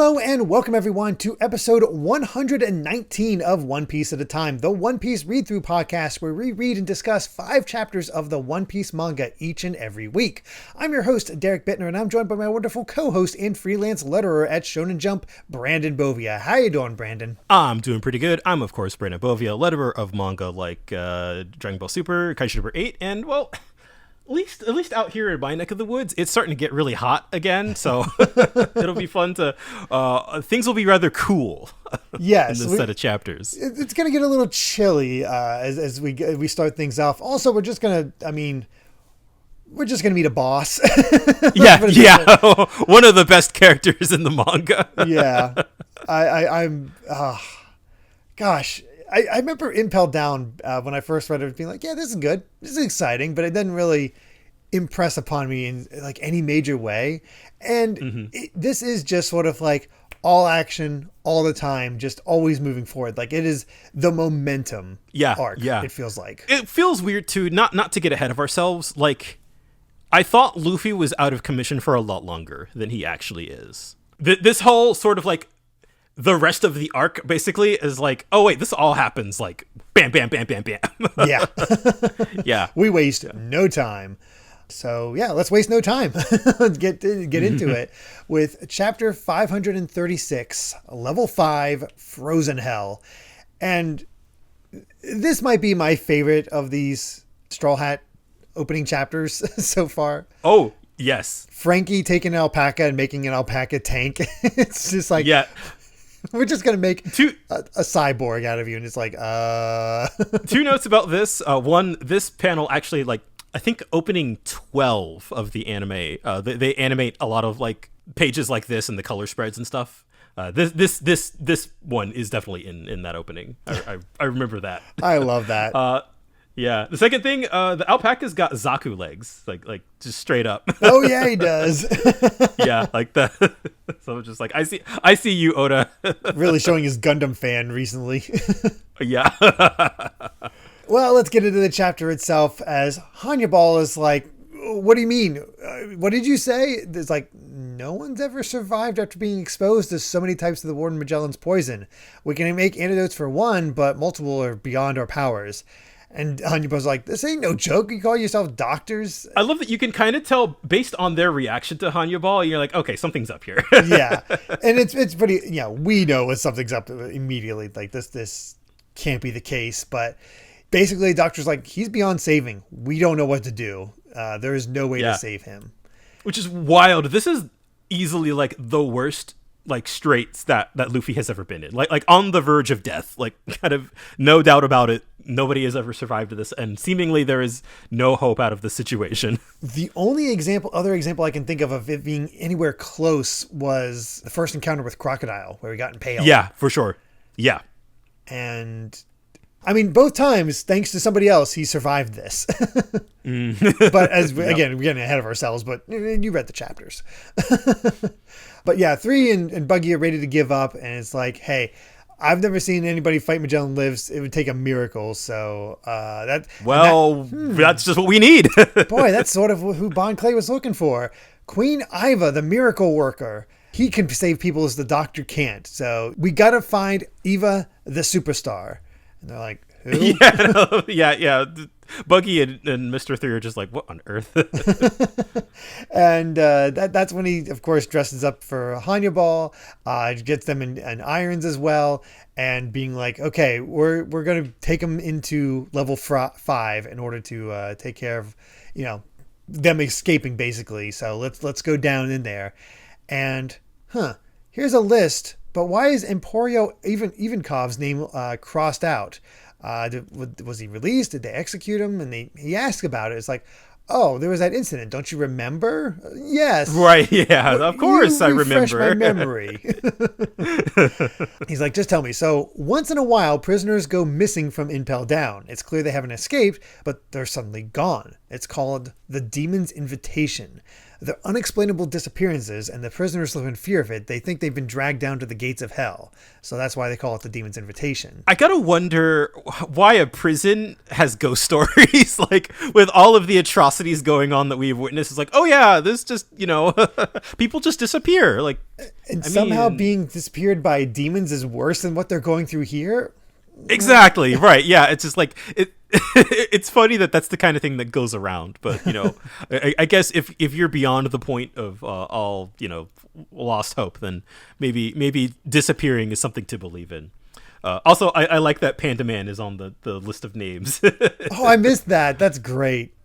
Hello and welcome everyone to episode 119 of One Piece at a Time, the One Piece read-through podcast where we read and discuss 5 chapters of the One Piece manga each and every week. I'm your host, Derek Bittner, and I'm joined by my wonderful co-host and freelance letterer at Shonen Jump, Brandon Bovia. How you doing, Brandon? I'm doing pretty good. I'm, of course, Brandon Bovia, letterer of manga like Dragon Ball Super, Kaiju Number 8, and, well, at least out here in my neck of the woods, it's starting to get really hot again, so it'll be fun to things will be rather cool. Yes, in this set of chapters. It's going to get a little chilly as we start things off. Also, we're just going to meet a boss. yeah. One of the best characters in the manga. Yeah. Gosh. I remember Impel Down when I first read it being like, yeah, this is good. This is exciting, but it didn't really impress upon me in like any major way. And this is just sort of like all action all the time, just always moving forward. Like it is the momentum arc. Yeah. It feels like it feels weird too. Not to get ahead of ourselves. Like I thought Luffy was out of commission for a lot longer than he actually is. This whole sort of like, the rest of the arc basically is like, oh wait, this all happens like bam, bam, bam, bam, bam. Yeah. Yeah. We waste no time. So yeah, let's waste no time. Get into it with chapter 536, level 5, Frozen Hell. And this might be my favorite of these Straw Hat opening chapters so far. Oh, yes. Frankie taking an alpaca and making an alpaca tank. It's just like, yeah. We're just going to make a cyborg out of you. And it's like, 2 notes about this. One, this panel actually, like, I think opening 12 of the anime, they animate a lot of like pages like this and the color spreads and stuff. This one is definitely in that opening. I remember that. I love that. Yeah. The second thing, the alpaca's got Zaku legs, like just straight up. Oh yeah, he does. Yeah, like that. So just like I see you, Oda. Really showing his Gundam fan recently. Yeah. Well, let's get into the chapter itself. As Hannibal is like, "What do you mean? What did you say?" It's like, no one's ever survived after being exposed to so many types of the Warden Magellan's poison. We can make antidotes for one, but multiple are beyond our powers. And Hanyabo's like, this ain't no joke. You call yourself doctors? I love that you can kind of tell based on their reaction to Hannibal. You're like, okay, something's up here. Yeah. And it's pretty, we know when something's up immediately. Like this can't be the case. But basically, the doctor's like, he's beyond saving. We don't know what to do. There is no way to save him. Which is wild. This is easily like the worst like straits that Luffy has ever been in. Like on the verge of death. Like kind of no doubt about it. Nobody has ever survived this, and seemingly there is no hope out of the situation. The only other example I can think of it being anywhere close was the first encounter with Crocodile, where he got impaled. Yeah, for sure. Yeah. And I mean, both times, thanks to somebody else, he survived this. But again, we're getting ahead of ourselves, but you read the chapters. But yeah, 3 and Buggy are ready to give up, and it's like, hey, I've never seen anybody fight Magellan lives. It would take a miracle. So that's just what we need. Boy, that's sort of who Bon Clay was looking for. Queen Iva, the miracle worker. He can save people as the doctor can't. So we got to find Eva, the superstar. And they're like, who? Yeah. Buggy and Mr. 3 are just like, what on earth? And that's when he, of course, dresses up for Hannibal, gets them in irons as well, and being like, okay, we're going to take them into level 5 in order to take care of, them escaping, basically. So let's go down in there. And, here's a list, but why is Emporio Ivankov's name crossed out? Was he released? Did they execute him? And he asked about it. It's like, oh, there was that incident. Don't you remember? Yes. Right. Yeah. Of course I remember. My memory. He's like, just tell me. So once in a while, prisoners go missing from Impel Down. It's clear they haven't escaped, but they're suddenly gone. It's called the Demon's Invitation. They're unexplainable disappearances, and the prisoners live in fear of it. They think they've been dragged down to the gates of hell. So that's why they call it the Demon's Invitation. I gotta wonder why a prison has ghost stories. Like, with all of the atrocities going on that we've witnessed, it's like, oh yeah, this just, people just disappear. Like, and somehow being disappeared by demons is worse than what they're going through here? Exactly, right. Yeah, it's just like, it's funny that that's the kind of thing that goes around. But, I guess if you're beyond the point of all, lost hope, then maybe disappearing is something to believe in. Also, I like that Panda Man is on the list of names. Oh, I missed that. That's great.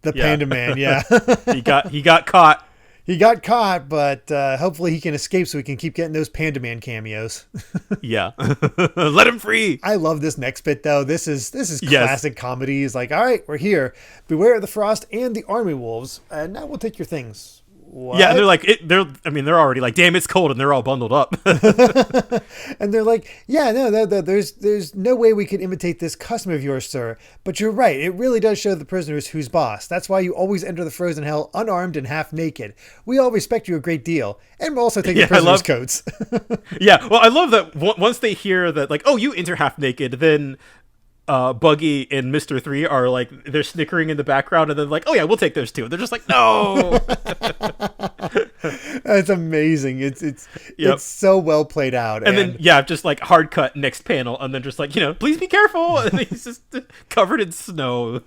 The Panda Man, yeah. He got caught. He got caught, but hopefully he can escape so we can keep getting those Panda Man cameos. Yeah. Let him free. I love this next bit, though. This is classic comedy. It's like, all right, we're here. Beware of the frost and the army wolves, and now we'll take your things. What? Yeah, they're like, they're already like, damn, it's cold, and they're all bundled up. And they're like, yeah, no, there's no way we could imitate this custom of yours, sir. But you're right, it really does show the prisoners who's boss. That's why you always enter the frozen hell unarmed and half naked. We all respect you a great deal, and we'll also take the prisoners' coats. Yeah, well, I love that once they hear that, like, oh, you enter half naked, then Buggy and Mr. 3 are like, they're snickering in the background, and then like, oh yeah, we'll take those too. They're just like, no. That's amazing. It's so well played out. And then just like hard cut next panel, and then just like, please be careful. And he's just covered in snow.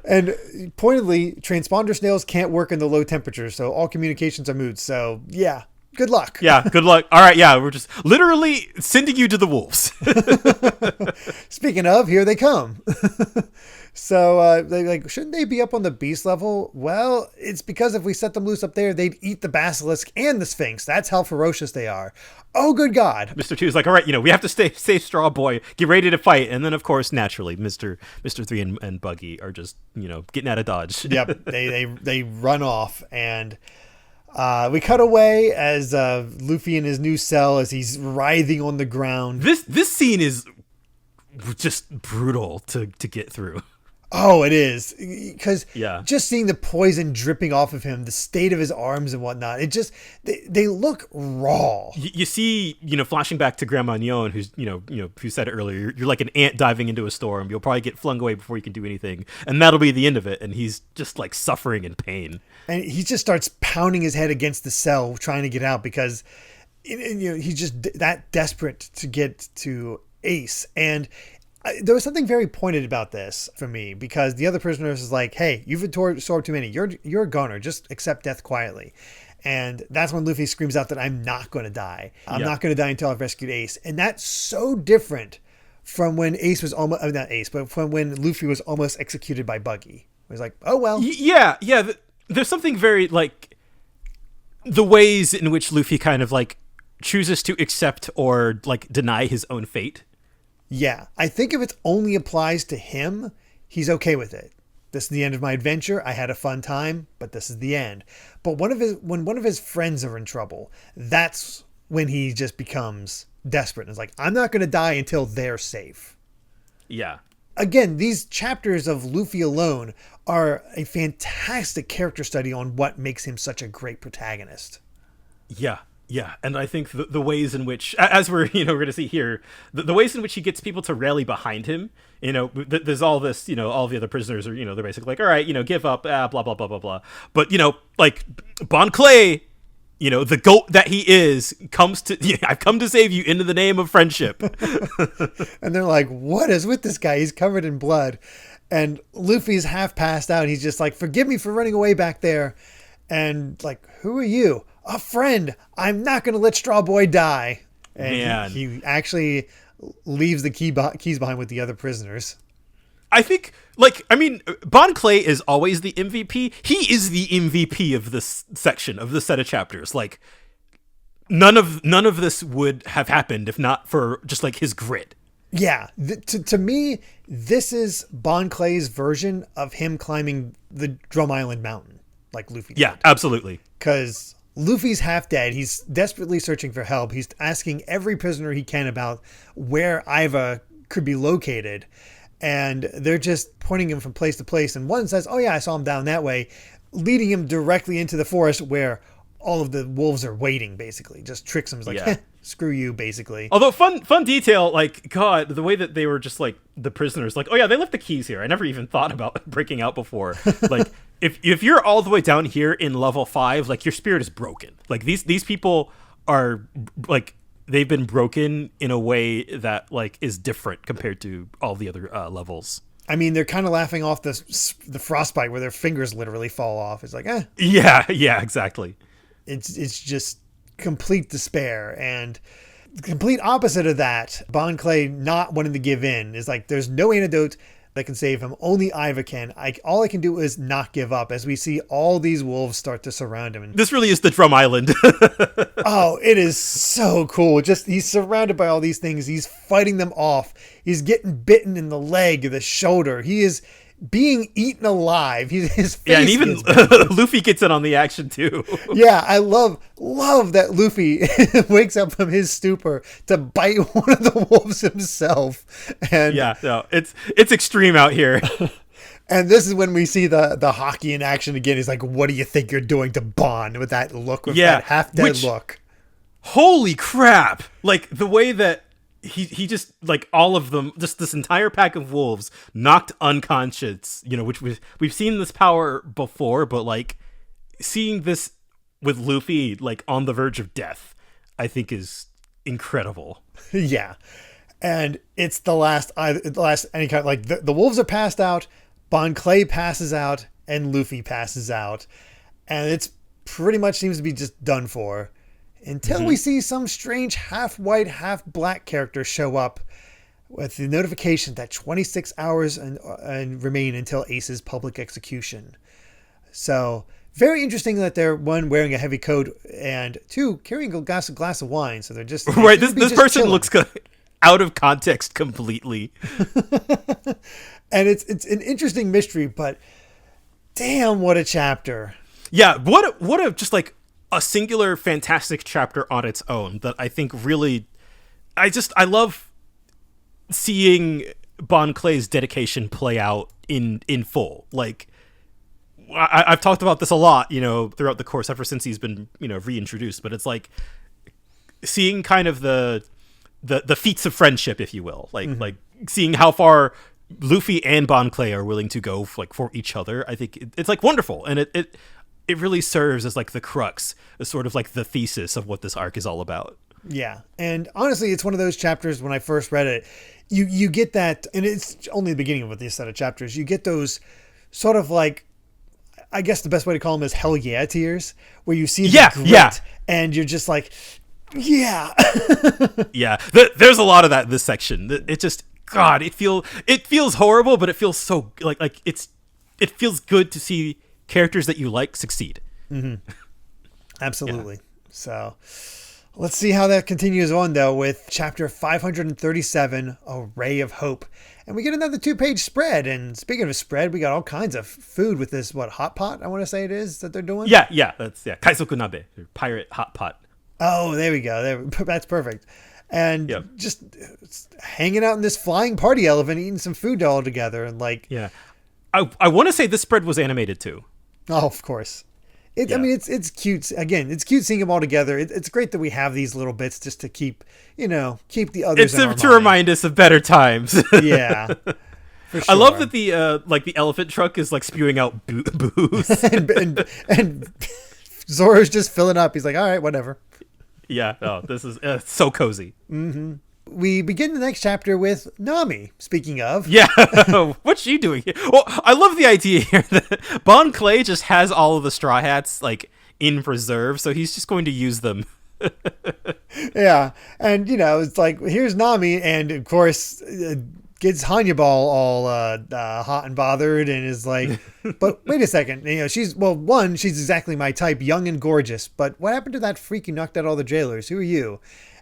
And pointedly, transponder snails can't work in the low temperatures, so all communications are moot. So yeah. Good luck. Yeah, good luck. All right, yeah, we're just literally sending you to the wolves. Speaking of, here they come. So they're like, shouldn't they be up on the beast level? Well, it's because if we set them loose up there, they'd eat the basilisk and the sphinx. That's how ferocious they are. Oh, good God. Mr. 2 is like, all right, we have to stay safe, Straw Boy. Get ready to fight. And then, of course, naturally, Mr. 3 and Buggy are just, getting out of Dodge. Yep, they run off, and we cut away as Luffy in his new cell as he's writhing on the ground. This scene is just brutal to get through. Oh, it is. Because just seeing the poison dripping off of him, the state of his arms and whatnot, it just, they look raw. You see, flashing back to Grandma Nyon, who's, who said it earlier, you're like an ant diving into a storm. You'll probably get flung away before you can do anything. And that'll be the end of it. And he's just like suffering in pain. And he just starts pounding his head against the cell, trying to get out because he's just that desperate to get to Ace. And there was something very pointed about this for me because the other prisoners is like, hey, you've absorbed too many. You're a goner. Just accept death quietly. And that's when Luffy screams out that I'm not going to die. I'm not going to die until I've rescued Ace. And that's so different from when Ace was almost, not Ace, but from when Luffy was almost executed by Buggy. It was like, oh, well. Yeah. There's something very like the ways in which Luffy kind of like chooses to accept or like deny his own fate. Yeah, I think if it only applies to him, he's okay with it. This is the end of my adventure. I had a fun time, but this is the end. But when one of his friends are in trouble, that's when he just becomes desperate. And it's like, I'm not going to die until they're safe. Yeah. Again, these chapters of Luffy alone are a fantastic character study on what makes him such a great protagonist. Yeah. Yeah, and I think the ways in which, as we're going to see here, the ways in which he gets people to rally behind him, there's all this, all the other prisoners are, they're basically like, all right, give up, blah, blah, blah, blah, blah. But, like, Bon Clay, the goat that he is, comes to, I've come to save you into the name of friendship. And they're like, what is with this guy? He's covered in blood. And Luffy's half passed out. He's just like, forgive me for running away back there. And like, who are you? A friend. I'm not going to let Straw Boy die. And he actually leaves the keys behind with the other prisoners. I think, Bon Clay is always the MVP. He is the MVP of this section, of this set of chapters. Like, none of this would have happened if not for just, like, his grit. Yeah. To me, this is Bon Clay's version of him climbing the Drum Island Mountain, like Luffy did. Yeah, absolutely. Because Luffy's half dead. He's desperately searching for help. He's asking every prisoner he can about where Iva could be located. And they're just pointing him from place to place. And one says, oh yeah, I saw him down that way. leading him directly into the forest where all of the wolves are waiting, basically. Just tricks him. He's like, screw you, basically. Although fun detail, like, God, the way that they were just like the prisoners, like, oh yeah, they left the keys here. I never even thought about breaking out before. Like, if you're all the way down here in level 5, like, your spirit is broken. Like, these people are like, they've been broken in a way that like is different compared to all the other levels. I mean, they're kind of laughing off the frostbite where their fingers literally fall off. It's like, Yeah, exactly. It's just complete despair. And the complete opposite of that, Bon Clay not wanting to give in is like, there's no antidote that can save him. Only Iva can. All I can do is not give up, as we see all these wolves start to surround him. And this really is the Drum Island. oh, it is so cool. Just he's surrounded by all these things. He's fighting them off. He's getting bitten in the leg, the shoulder. He is being eaten alive. His face and even Luffy gets in on the action too. Yeah, I love that Luffy wakes up from his stupor to bite one of the wolves himself. And it's extreme out here. And this is when we see the hockey in action again. He's like, "What do you think you're doing to Bond?" With that look, with that half dead look. Holy crap! Like the way that he just, like, all of them, just this entire pack of wolves knocked unconscious, which we've seen this power before, but like seeing this with Luffy like on the verge of death, I think is incredible. Yeah. And it's the last any kind, like the wolves are passed out, Bon Clay passes out, and Luffy passes out. And it's pretty much seems to be just done for. Until we see some strange half-white, half-black character show up with the notification that 26 hours and remain until Ace's public execution. So, very interesting that they're, one, wearing a heavy coat, and two, carrying a glass of wine. So they're just... Right, this person looks out of context completely. And it's an interesting mystery, but damn, what a chapter. Yeah, what a just like... a singular fantastic chapter on its own that I think really I love seeing Bon Clay's dedication play out in full. Like I've talked about this a lot, throughout the course ever since he's been, reintroduced, but it's like seeing kind of the feats of friendship, if you will, like seeing how far Luffy and Bon Clay are willing to go for each other. I think it's like wonderful, and it really serves as like the crux, as sort of like the thesis of what this arc is all about. Yeah. And honestly, it's one of those chapters when I first read it, you get that, and it's only the beginning of this set of chapters, you get those sort of like, I guess the best way to call them is hell yeah tears, where you see the grit and you're just like, yeah. Yeah. There's a lot of that in this section. It just, God, it feels horrible, but it feels so like it feels good to see characters that you like succeed. Absolutely. Yeah. So let's see how that continues on, though, with chapter 537, A Ray of Hope. And we get another 2-page spread. And speaking of spread, we got all kinds of food with this, hot pot, I want to say it is, that they're doing? Yeah. That's, Kaisoku Nabe, pirate hot pot. Oh, there we go. That's perfect. And just hanging out in this flying party elephant, eating some food all together. And like... Yeah. I want to say this spread was animated, too. Oh, of course. I mean, it's cute. Again, it's cute seeing them all together. It's great that we have these little bits just to keep the others. It's to remind us of better times. Yeah, for sure. I love that the elephant truck is like spewing out booze, and Zoro's just filling up. He's like, all right, whatever. Yeah. Oh, this is so cozy. Mm-hmm. We begin the next chapter with Nami, speaking of. Yeah, what's she doing here? Well, I love the idea here that Bon Clay just has all of the Straw Hats, like, in reserve, so he's just going to use them. Yeah, and, it's like, here's Nami, and, of course, gets Hanya Ball all hot and bothered, and is like, but wait a second, she's exactly my type, young and gorgeous, but what happened to that freak who knocked out all the jailers? Who are you?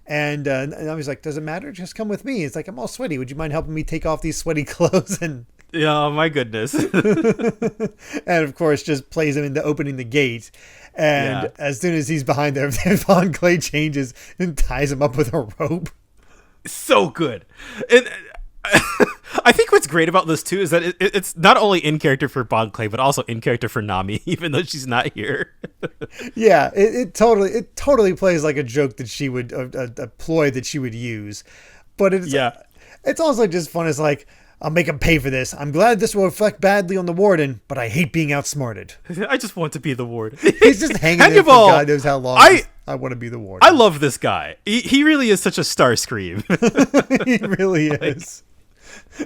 And I was like, does it matter? Just come with me. It's like, I'm all sweaty. Would you mind helping me take off these sweaty clothes? And oh, my goodness. And of course, just plays him into opening the gate. And as soon as he's behind there, Bon Clay changes and ties him up with a rope. So good. And I think what's great about this too is that it's not only in character for Bon Clay, but also in character for Nami, even though she's not here. Yeah, it totally plays like a joke that she would a ploy that she would use, but it's also just fun. It's like, I'll make him pay for this. I'm glad this will reflect badly on the warden, but I hate being outsmarted. I just want to be the warden. He's just hanging there for God knows how long. I want to be the warden. I love this guy. He really is such a Starscream. He really is.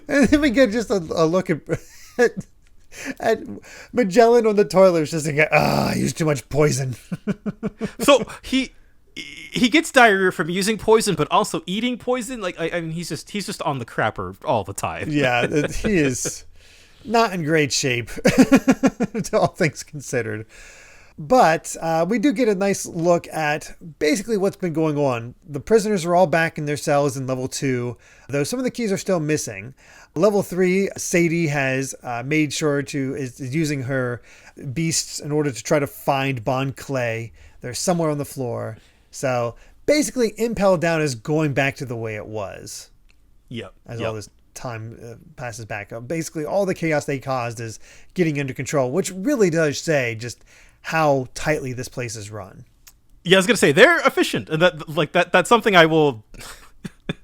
And then we get just a look at Magellan on the toilet. It's just like, I used too much poison. So he gets diarrhea from using poison, but also eating poison. Like, I mean, he's just on the crapper all the time. Yeah, he is not in great shape, all things considered. But we do get a nice look at basically what's been going on. The prisoners are all back in their cells in level 2, though some of the keys are still missing. Level 3, Sadie has made sure is using her beasts in order to try to find Bon Clay. They're somewhere on the floor. So basically, Impel Down is going back to the way it was. Yep. As all this time passes back up. Basically, all the chaos they caused is getting under control, which really does say just how tightly this place is run. Yeah, I was gonna say they're efficient, and that's something I will.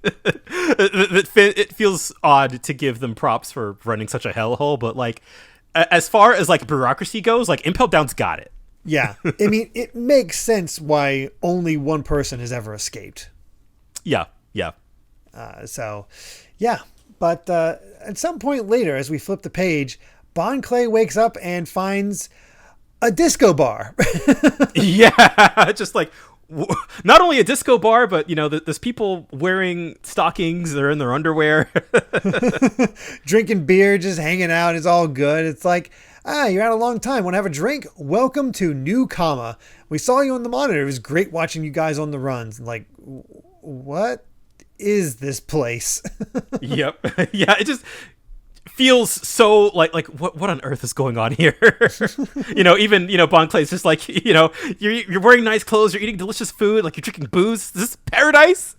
It feels odd to give them props for running such a hellhole, but like, as far as like bureaucracy goes, like Impel Down's got it. Yeah, I mean, it makes sense why only one person has ever escaped. Yeah. So, yeah, but at some point later, as we flip the page, Bon Clay wakes up and finds a disco bar. Yeah, just like not only a disco bar, but there's people wearing stockings. They're in their underwear, drinking beer, just hanging out. It's all good. It's like, you're out a long time. Want to have a drink? Welcome to New Kama. We saw you on the monitor. It was great watching you guys on the runs. Like, what is this place? Yep. Yeah, it just feels so like what on earth is going on here? Even Bon Clay's just like, you're wearing nice clothes, you're eating delicious food, like you're drinking booze. Is this paradise?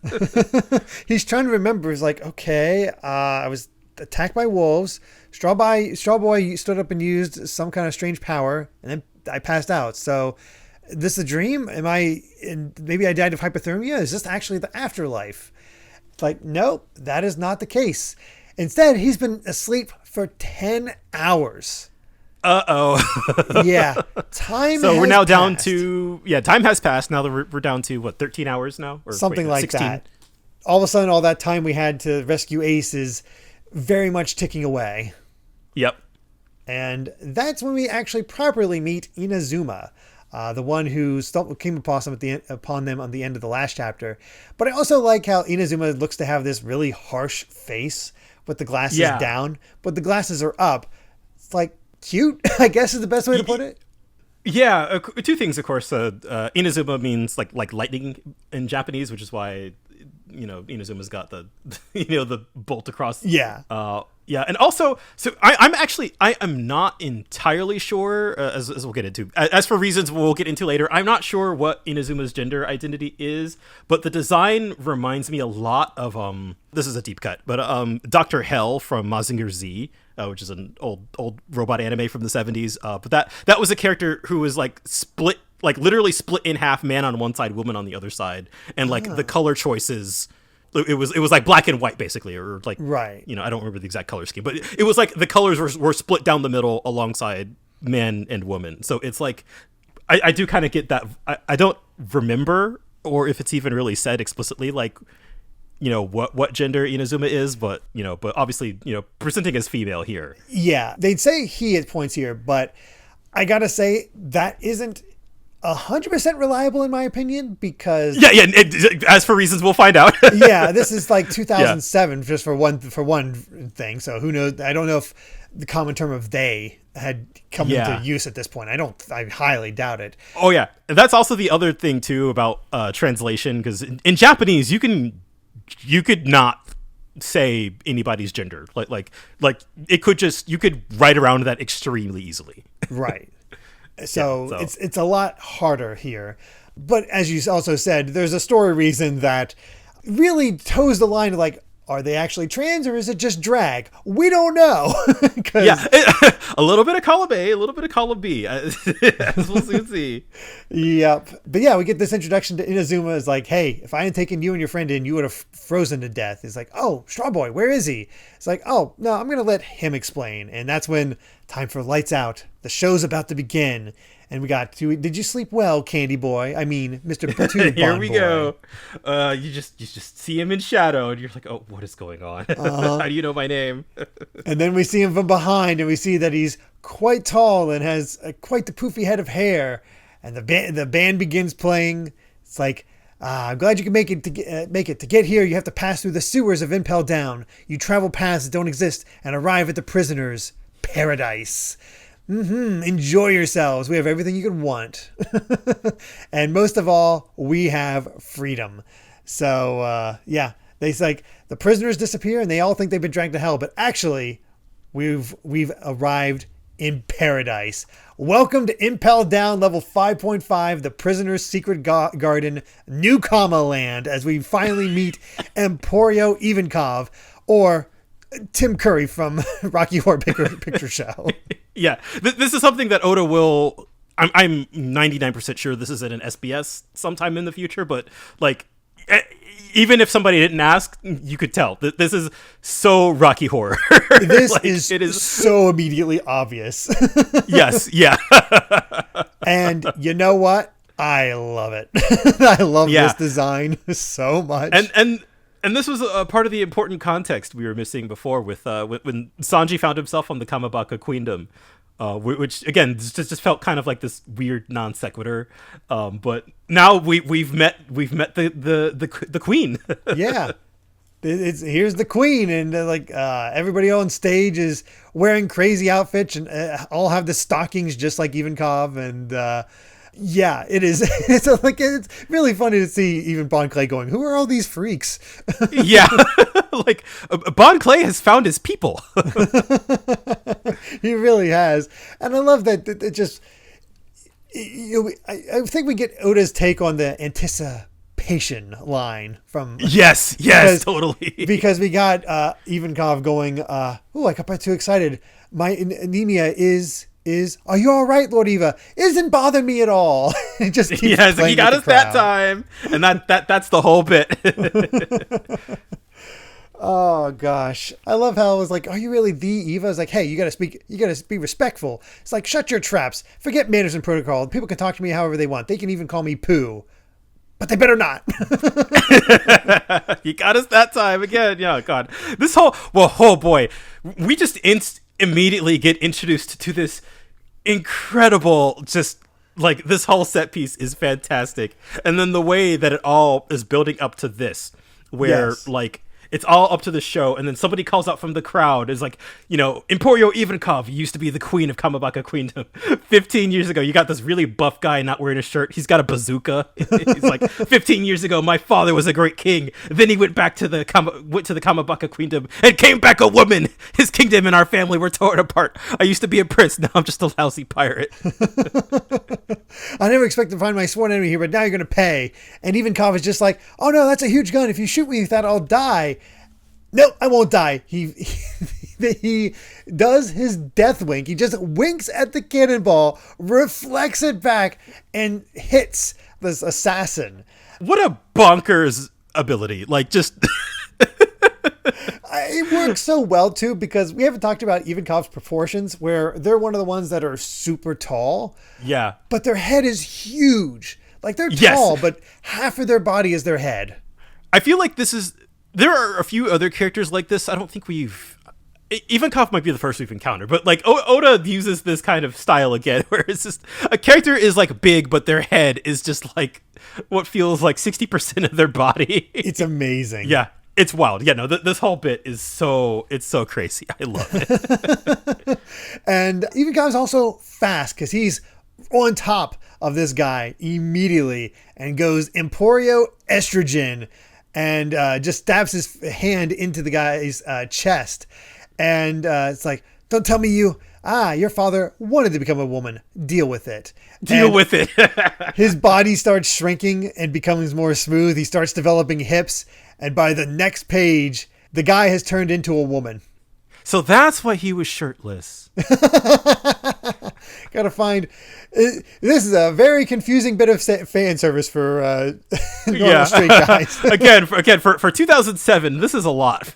He's trying to remember. He's like, okay, I was attacked by wolves. Straw Boy stood up and used some kind of strange power, and then I passed out. So, this is a dream? Maybe I died of hypothermia? Is this actually the afterlife? It's like, nope, that is not the case. Instead, he's been asleep for 10 hours. Uh-oh. Yeah. Time has passed. Now we're down to, 13 hours now? Or something like 16? that. All of a sudden, all that time we had to rescue Ace is very much ticking away. Yep. And that's when we actually properly meet Inazuma, the one who came upon them on the end of the last chapter. But I also like how Inazuma looks to have this really harsh face with the glasses down, but the glasses are up. It's like cute, I guess is the best way to put it. Yeah, two things, of course. Inazuma means like lightning in Japanese, which is why Inazuma's got the the bolt across. Yeah. And also, so I am not entirely sure, as we'll get into. As for reasons we'll get into later, I'm not sure what Inazuma's gender identity is, but the design reminds me a lot of this is a deep cut, but Dr. Hell from Mazinger Z, which is an old robot anime from the 70s. But that was a character who was like split, like literally split in half, man on one side, woman on the other side, and like the color choices. It was like black and white basically, or like, right. I don't remember the exact color scheme, but it was like the colors were split down the middle alongside man and woman. So it's like, I do kind of get that. I don't remember, or if it's even really said explicitly, like, what gender Inazuma is, but obviously, presenting as female here. Yeah. They'd say he at points here, but I gotta say that isn't 100% reliable in my opinion, because as for reasons we'll find out. Yeah, this is like 2007 just for one thing, so who knows. I don't know if the common term of they had come into use at this point. I highly doubt it. Oh yeah, and that's also the other thing too about translation, because in Japanese you could not say anybody's gender, like it could you could write around that extremely easily. Right. So it's a lot harder here. But as you also said, there's a story reason that really toes the line of like, are they actually trans or is it just drag? We don't know. Yeah, a little bit of column A, a little bit of column B. We'll soon see. Yep. But yeah, we get this introduction to Inazuma as like, hey, if I hadn't taken you and your friend in, you would have frozen to death. It's like, oh, Straw Boy, where is he? It's like, oh, no, I'm going to let him explain. And that's when time for lights out. The show's about to begin. And we got to, did you sleep well, Candy Boy? I mean, Mr. Platoon Here we Boy. go. You just see him in shadow, and you're like, oh, what is going on? How do you know my name? And then we see him from behind, and we see that he's quite tall and has quite the poofy head of hair. And the band begins playing. It's like, I'm glad you can make it. To get here, you have to pass through the sewers of Impel Down. You travel paths that don't exist and arrive at the prisoner's paradise. Enjoy yourselves. We have everything you could want. And most of all, we have freedom. So, yeah, they like the prisoners disappear and they all think they've been dragged to hell. But actually, we've arrived in paradise. Welcome to Impel Down level 5.5, the prisoner's secret garden, New Kama Land, as we finally meet Emporio Ivankov, or Tim Curry from Rocky Horror Picture Show. Yeah, this is something that Oda will. I'm 99% sure this is in an SBS sometime in the future, but like, even if somebody didn't ask, you could tell that this is so Rocky Horror. This like, it is so immediately obvious. Yes, yeah. And you know what? I love it. I love this design so much. And this was a part of the important context we were missing before with when Sanji found himself on the Kamabaka Queendom, which again just felt kind of like this weird non sequitur. But now we've met the queen. Yeah, here's the queen, and like everybody on stage is wearing crazy outfits and all have the stockings just like Ivankov and. Yeah, it is. It's really funny to see even Bon Clay going, who are all these freaks? Yeah, like Bon Clay has found his people. He really has. And I love that it just, I think we get Oda's take on the anticipation line from. Yes, totally. Because we got Ivankov going, I got too excited. My anemia is are you all right, Lord Eva? Isn't bothering me at all. It just keeps he got us that time, and that's the whole bit. Oh gosh, I love how it was like, are you really the Eva? It's like, hey, you gotta be respectful. It's like, shut your traps, forget manners and protocol. People can talk to me however they want. They can even call me Pooh, but they better not. You got us that time again. Yeah, God, oh boy, we just immediately get introduced to this incredible, just like this whole set piece is fantastic, and then the way that it all is building up to this, where like it's all up to the show, and then somebody calls out from the crowd is like, Emporio Ivankov used to be the queen of Kamabaka Queendom 15 years ago. You got this really buff guy not wearing a shirt. He's got a bazooka. He's like, 15 years ago, my father was a great king. Then he went to the Kamabaka Queendom and came back a woman. His kingdom and our family were torn apart. I used to be a prince. Now I'm just a lousy pirate. I never expected to find my sworn enemy here, but now you're going to pay. And Ivankov is just like, oh no, that's a huge gun. If you shoot me with that, I'll die. No, I won't die. He does his death wink. He just winks at the cannonball, reflects it back, and hits this assassin. What a bonkers ability. Like, just... It works so well, too, because we haven't talked about Ivankov's proportions, where they're one of the ones that are super tall. Yeah. But their head is huge. Like, they're tall, but half of their body is their head. I feel like there are a few other characters like this. I don't think Ivankov might be the first we've encountered, but like Oda uses this kind of style again, where it's just a character is like big, but their head is just like what feels like 60% of their body. It's amazing. Yeah, it's wild. Yeah, no, this whole bit is so crazy. I love it. And Ivankov's also fast because he's on top of this guy immediately and goes Emporio Estrogen. And just stabs his hand into the guy's chest. And it's like, don't tell me your father wanted to become a woman. Deal with it. Deal with it. His body starts shrinking and becomes more smooth. He starts developing hips. And by the next page, the guy has turned into a woman. So that's why he was shirtless. Gotta find. This is a very confusing bit of fan service for normal straight guys. again, for 2007, this is a lot.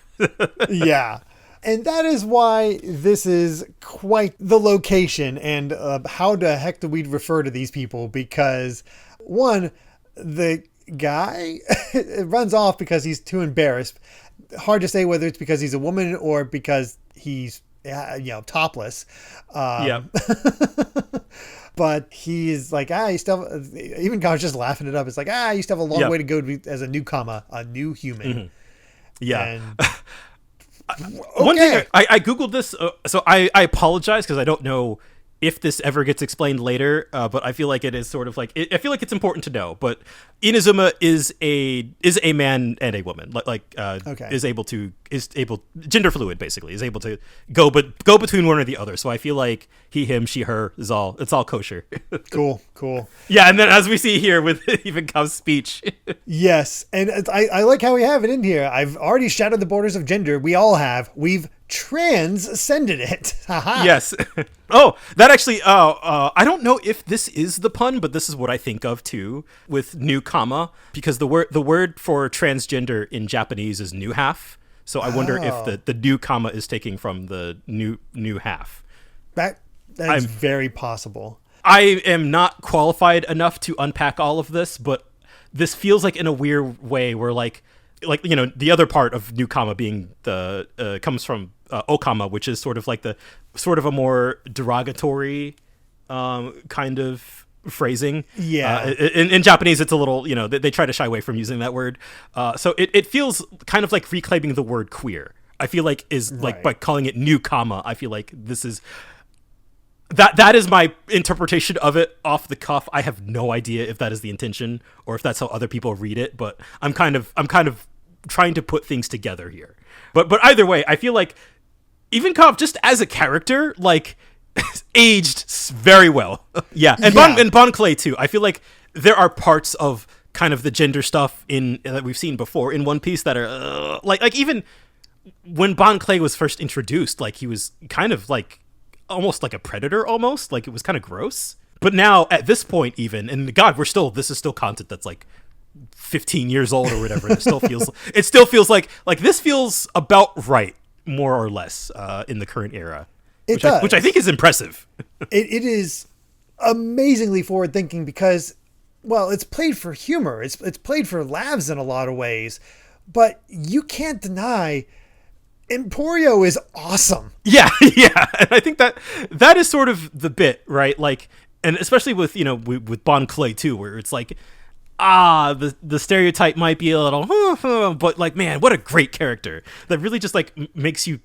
Yeah. And that is why this is quite the location. And how the heck do we refer to these people? Because, one, the guy runs off because he's too embarrassed. Hard to say whether it's because he's a woman or because he's, topless. But he's like, you still have, even God's just laughing it up. It's like, you still have a long way to go to be, as a new human. Mm-hmm. Yeah. And, one thing I Googled this, so I apologize because I don't know if this ever gets explained later, but I feel like it is sort of like I feel like it's important to know. But Inazuma is a man and a woman, is able gender fluid, basically, is able to go between one or the other. So I feel like he, him, she, her it's all kosher. Cool. Yeah, and then as we see here with Ivankov's speech. Yes, and I like how we have it in here. I've already shattered the borders of gender. We all have. We've transcended it. Yes. Oh, that actually, I don't know if this is the pun, but this is what I think of too with new Kama, because the word for transgender in Japanese is new half. So I wonder if the new Kama is taking from the new half. That is very possible. I am not qualified enough to unpack all of this, but this feels like in a weird way where like the other part of new Kama being the comes from Okama, which is sort of a more derogatory kind of phrasing. Yeah. In Japanese, it's a little, they try to shy away from using that word. So it feels kind of like reclaiming the word queer. I feel like like by calling it new Kama, I feel like this is that is my interpretation of it off the cuff. I have no idea if that is the intention or if that's how other people read it, but I'm kind of trying to put things together here. But either way, I feel like Ivankov just as a character, like, aged very well. Yeah, and Bon Clay too. I feel like there are parts of kind of the gender stuff that we've seen before in One Piece that are like even when Bon Clay was first introduced, like he was kind of like almost like a predator, almost like it was kind of gross. But now at this point, even, and God, this is still content that's like 15 years old or whatever. It still feels like this feels about right, more or less, in the current era. Which I think is impressive. It is amazingly forward thinking because, well, it's played for humor. It's played for laughs in a lot of ways, but you can't deny Emporio is awesome. Yeah. And I think that is sort of the bit, right? Like, and especially with, with Bon Clay too, where it's like, the stereotype might be a little, but like, man, what a great character that really just like makes you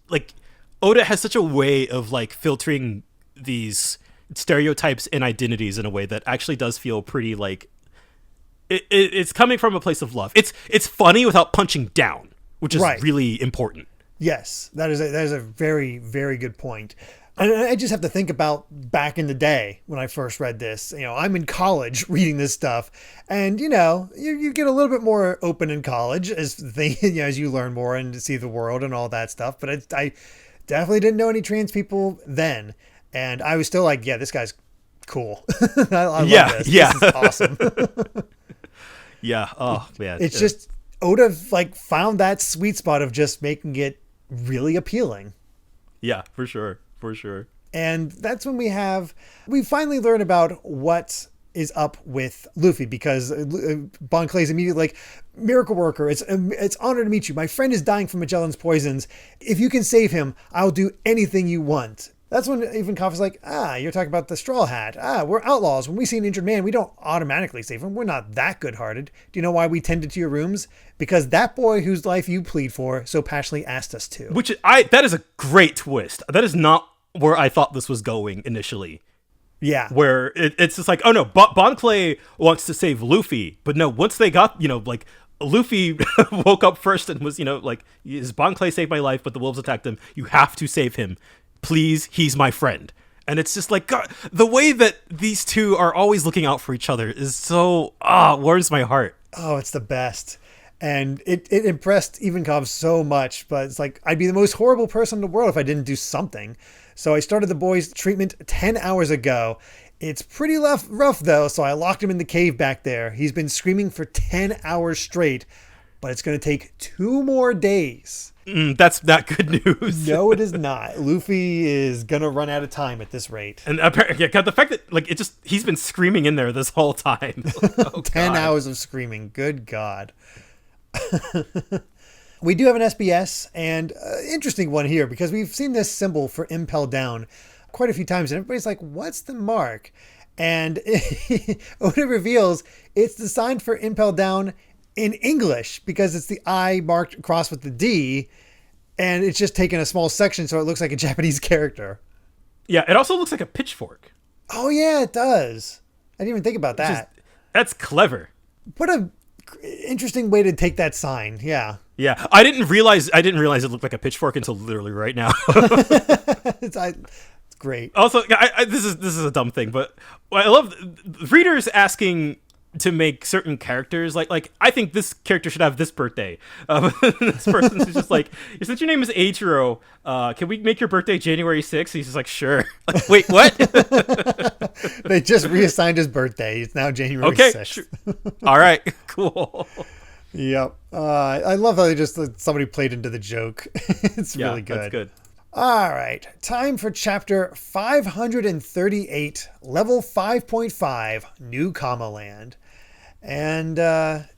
like. Oda has such a way of like filtering these stereotypes and identities in a way that actually does feel pretty like it's coming from a place of love. It's funny without punching down, which is really important. Yes, that is a very, very good point. And I just have to think about back in the day when I first read this. I'm in college reading this stuff, and you get a little bit more open in college as as you learn more and see the world and all that stuff. But I definitely didn't know any trans people then, and I was still like, yeah, this guy's cool. I love this. Yeah, this is awesome. Yeah. Oh man, it's just Oda like found that sweet spot of just making it really appealing. Yeah, for sure. And that's when we finally learn about what is up with Luffy, because Bon Clay's immediately like, miracle worker, it's honor to meet you. My friend is dying from Magellan's poisons. If you can save him, I'll do anything you want. That's when Ivankov is like, you're talking about the straw hat. We're outlaws. When we see an injured man, we don't automatically save him. We're not that good-hearted. Do you know why we tended to your rooms? Because that boy whose life you plead for so passionately asked us to. That is a great twist. That is not where I thought this was going initially. Yeah. Where it's just like, oh no, Bon Clay wants to save Luffy. But no, once they got, like, Luffy woke up first and was, like, Bon Clay saved my life, but the wolves attacked him. You have to save him. Please, he's my friend. And it's just like, God, the way that these two are always looking out for each other is so, warms my heart. Oh, it's the best. And it impressed Ivankov so much, but it's like, I'd be the most horrible person in the world if I didn't do something. So I started the boy's treatment 10 hours ago. It's pretty rough though, so I locked him in the cave back there. He's been screaming for 10 hours straight, but it's going to take 2 more days. That's not good news. No, it is not. Luffy is going to run out of time at this rate. And apparently, the fact that like he's been screaming in there this whole time. 10 hours of screaming. Good God. We do have an SBS, and interesting one here, because we've seen this symbol for Impel Down quite a few times, and everybody's like, what's the mark? And what it reveals, it's the sign for Impel Down in English, because it's the I marked across with the D, and it's just taken a small section so it looks like a Japanese character. Yeah, it also looks like a pitchfork. Oh yeah, it does. I didn't even think about that. That's clever. What a interesting way to take that sign. Yeah. Yeah, I didn't realize it looked like a pitchfork until literally right now. It's great. Also, this is a dumb thing, but I love readers asking to make certain characters like I think this character should have this birthday. This person's just like, since your name is Eiichiro, can we make your birthday January 6th? He's just like, sure. Like, wait, what? They just reassigned his birthday. It's now January 6th. Sure. All right, cool. Yep. I love how somebody played into the joke. It's really good. That's good. All right. Time for chapter 538, level 5.5, New Kama Land. And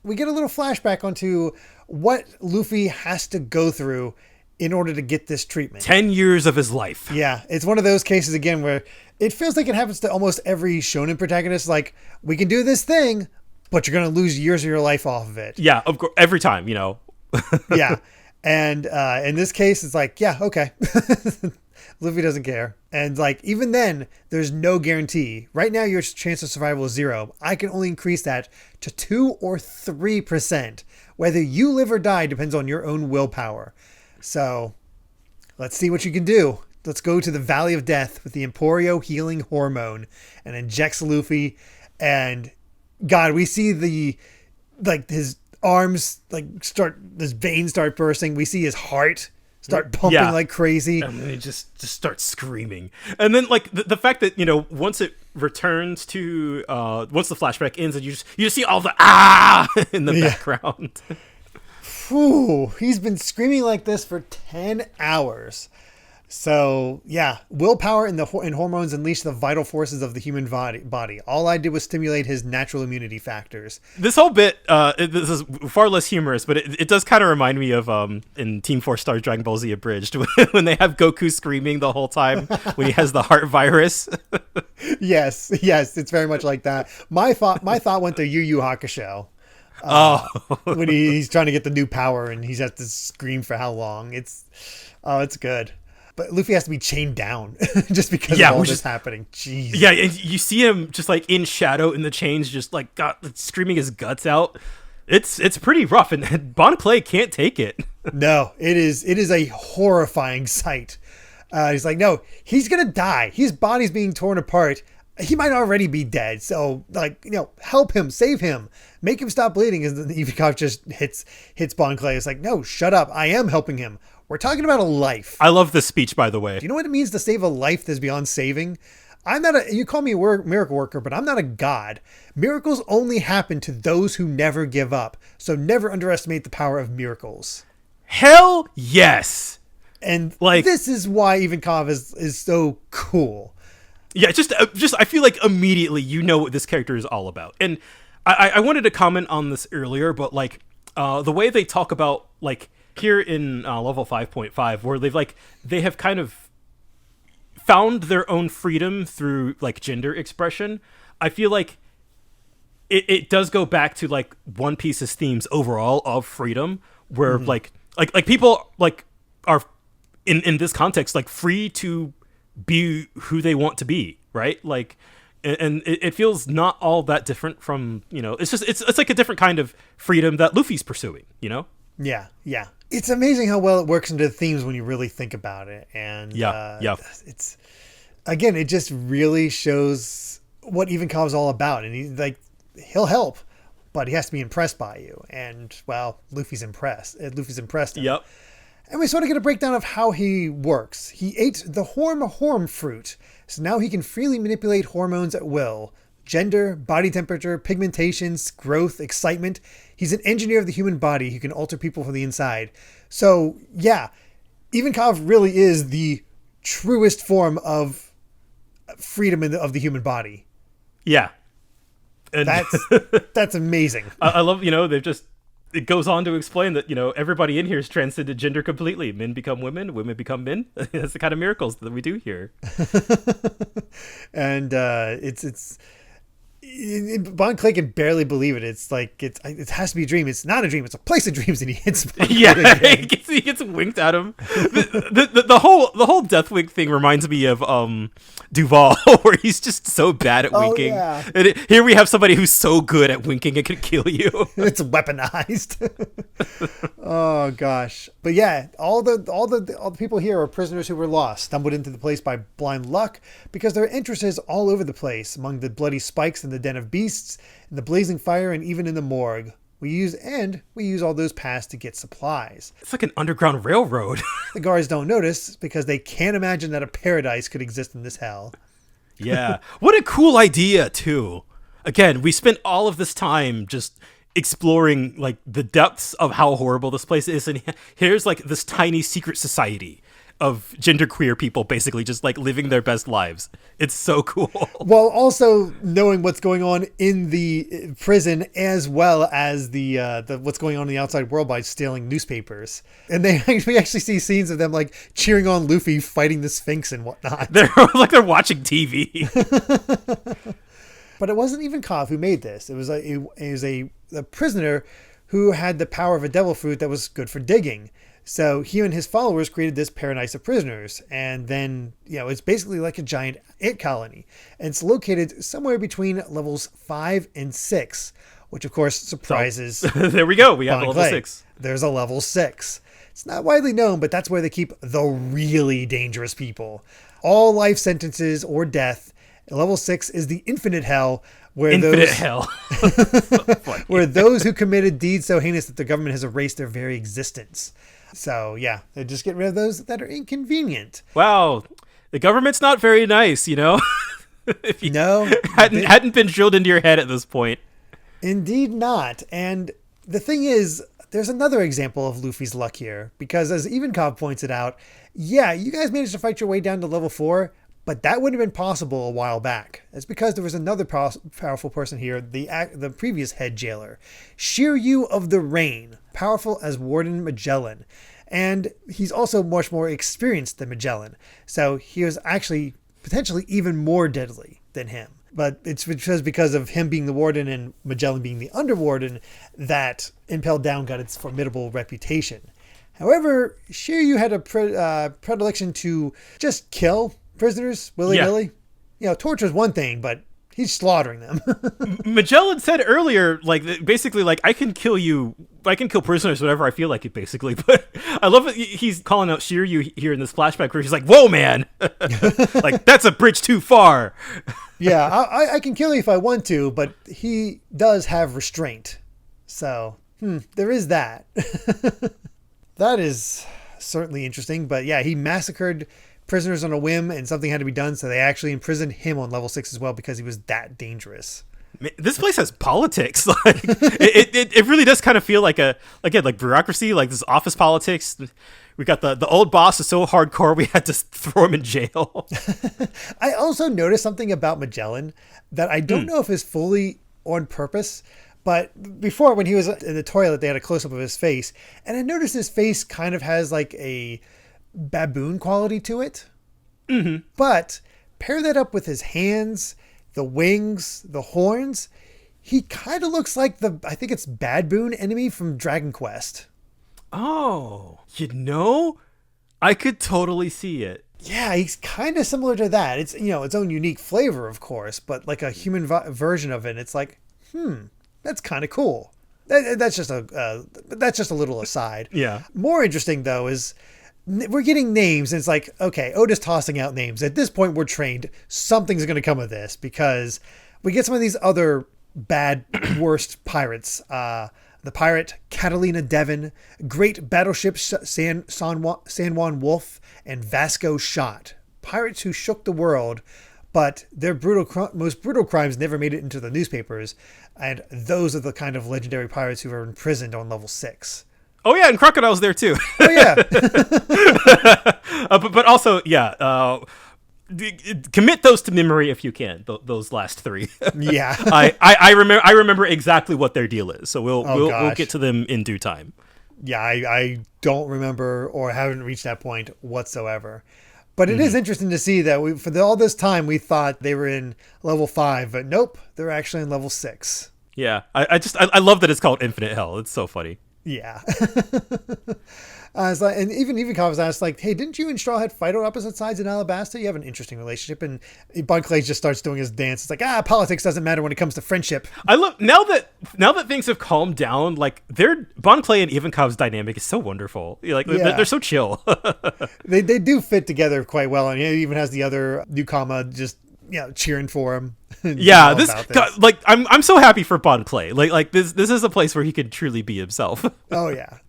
we get a little flashback onto what Luffy has to go through in order to get this treatment. 10 years of his life. Yeah, it's one of those cases again where it feels like it happens to almost every shonen protagonist. Like, we can do this thing, but you're going to lose years of your life off of it. Yeah, of course, every time, Yeah. And in this case, it's like, yeah, okay. Luffy doesn't care. And like, even then, there's no guarantee. Right now, your chance of survival is 0. I can only increase that to 2 or 3%. Whether you live or die depends on your own willpower. So let's see what you can do. Let's go to the Valley of Death with the Emporio healing hormone and injects Luffy. And God, we see his arms his veins start bursting. We see his heart start pumping like crazy, and then he just starts screaming. And then like the fact that once it returns to once the flashback ends, and you just see all the in the background. Whew, he's been screaming like this for 10 hours. So yeah, willpower and hormones unleash the vital forces of the human body. All I did was stimulate his natural immunity factors. This whole bit, this is far less humorous, but it does kind of remind me of in Team 4 Star Dragon Ball Z Abridged when they have Goku screaming the whole time when he has the heart virus. Yes, it's very much like that. My thought went to Yu Yu Hakusho. When he's trying to get the new power and he's has to scream for how long. It's good. But Luffy has to be chained down just because of all this happening. Jeez. Yeah, you see him just like in shadow in the chains, just like screaming his guts out. It's pretty rough, and Bon Clay can't take it. No, it is a horrifying sight. He's like, no, he's gonna die. His body's being torn apart. He might already be dead. So help him, save him, make him stop bleeding. And then Ivankov just hits Bon Clay. It's like, no, shut up. I am helping him. We're talking about a life. I love this speech, by the way. Do you know what it means to save a life that's beyond saving? You call me a miracle worker, but I'm not a god. Miracles only happen to those who never give up. So never underestimate the power of miracles. Hell yes. And this is why Ivankov is so cool. Yeah, just I feel like immediately you know what this character is all about. And I wanted to comment on this earlier, but the way they talk about here in level 5.5, where they have kind of found their own freedom through gender expression. I feel like it does go back to One Piece's themes overall of freedom, where people are in this context free to be who they want to be, right? And it feels not all that different from it's like a different kind of freedom that Luffy's pursuing, Yeah. It's amazing how well it works into the themes when you really think about it. And it's again, it just really shows what Ivankov's all about. And he'll help. but he has to be impressed by you. And, well, Luffy's impressed. Luffy's impressed him. Yep. And we sort of get a breakdown of how he works. He ate the horm fruit, so now he can freely manipulate hormones at will. Gender, body temperature, pigmentations, growth, excitement. He's an engineer of the human body who can alter people from the inside. So, yeah, Ivankov really is the truest form of freedom of the human body. Yeah. And that's amazing. I love, it goes on to explain that, everybody in here has transcended gender completely. Men become women, women become men. That's the kind of miracles that we do here. And Bon Clay can barely believe it. It's like it has to be a dream. It's not a dream. It's a place of dreams, and he hits. Yeah, he gets winked at him. The whole death wink thing reminds me of Duval, where he's just so bad at winking. Yeah. And here we have somebody who's so good at winking it could kill you. It's weaponized. Oh gosh, but yeah, all the people here are prisoners who were lost, stumbled into the place by blind luck, because there are entrances all over the place, among the bloody spikes in the den of beasts, in the blazing fire, and even in the morgue. We use all those paths to get supplies. It's like an underground railroad. The guards don't notice because they can't imagine that a paradise could exist in this hell. Yeah. What a cool idea, too. Again, we spent all of this time just exploring like the depths of how horrible this place is, and here's like this tiny secret society of genderqueer people basically just like living their best lives. It's so cool. While also knowing what's going on in the prison as well as the what's going on in the outside world by stealing newspapers. And we actually see scenes of them like cheering on Luffy fighting the Sphinx and whatnot. They're watching TV. But it wasn't Ivankov who made this. It was a prisoner who had the power of a devil fruit that was good for digging. So he and his followers created this paradise of prisoners. And then, it's basically like a giant ant colony. And it's located somewhere between levels 5 and 6, which of course surprises. So, there we go. We have a level 6. There's a level 6. It's not widely known, but that's where they keep the really dangerous people. All life sentences or death. Level 6 is the infinite hell, where where those who committed deeds so heinous that the government has erased their very existence. So yeah, they just get rid of those that are inconvenient. Wow, the government's not very nice, If you hadn't been drilled into your head at this point. Indeed not. And the thing is, there's another example of Luffy's luck here, because as Ivankov points it out, yeah, you guys managed to fight your way down to level 4. But that wouldn't have been possible a while back. It's because there was another powerful person here, the previous head jailer, Shiryu of the Rain, powerful as Warden Magellan. And he's also much more experienced than Magellan. So he was actually potentially even more deadly than him. But it's because of him being the warden and Magellan being the underwarden that Impel Down got its formidable reputation. However, Shiryu had a predilection to just kill prisoners willy-nilly. Torture is one thing, but he's slaughtering them. Magellan said earlier, basically, I can kill prisoners whenever I feel like it, basically. But I love it. He's calling out Shiryu here in this flashback where he's like, whoa, man. That's a bridge too far. Yeah, I can kill you if I want to, but he does have restraint. So, there is that. That is certainly interesting. But yeah, he massacred prisoners on a whim, and something had to be done, so they actually imprisoned him on level 6 as well because he was that dangerous. This place has politics. It really does kind of feel like bureaucracy, like this office politics. We got the old boss is so hardcore we had to throw him in jail. I also noticed something about Magellan that I don't know if is fully on purpose, but before when he was in the toilet, they had a close-up of his face, and I noticed his face kind of has like a baboon quality to it. Mm-hmm. But pair that up with his hands, the wings, the horns, he kind of looks like I think it's Baboon enemy from Dragon Quest. Oh, I could totally see it. Yeah, he's kind of similar to that. It's, its own unique flavor, of course, but like a human version of it. It's like, that's kind of cool. That's just a little aside. Yeah. More interesting though is we're getting names, and it's like, okay, Oda's tossing out names. At this point, we're trained. Something's going to come of this because we get some of these other bad, worst pirates. The pirate Catalina Devon, great battleships San Juan Wolf, and Vasco Shot. Pirates who shook the world, but their most brutal crimes never made it into the newspapers. And those are the kind of legendary pirates who are imprisoned on level 6. Oh yeah, and Crocodile's there too. Oh yeah. But also, yeah, commit those to memory if you can. Those last 3. Yeah. I remember exactly what their deal is. So we'll get to them in due time. Yeah, I don't remember or haven't reached that point whatsoever. But it is interesting to see that for all this time we thought they were in level 5, but nope, they're actually in level 6. Yeah, I love that it's called Infinite Hell. It's so funny. Yeah. I was like, and even Ivankov was asked, like, hey, didn't you and Straw Hat fight on opposite sides in Alabasta? You have an interesting relationship. And Bon Clay just starts doing his dance. It's like, politics doesn't matter when it comes to friendship. I love now that things have calmed down. Like, Bon Clay and Ivankov's dynamic is so wonderful. Like, they're so chill. They do fit together quite well. And he even has the other new Kama just cheering for him. Yeah, like I'm so happy for Bon Clay. Like this is a place where he could truly be himself. Oh yeah.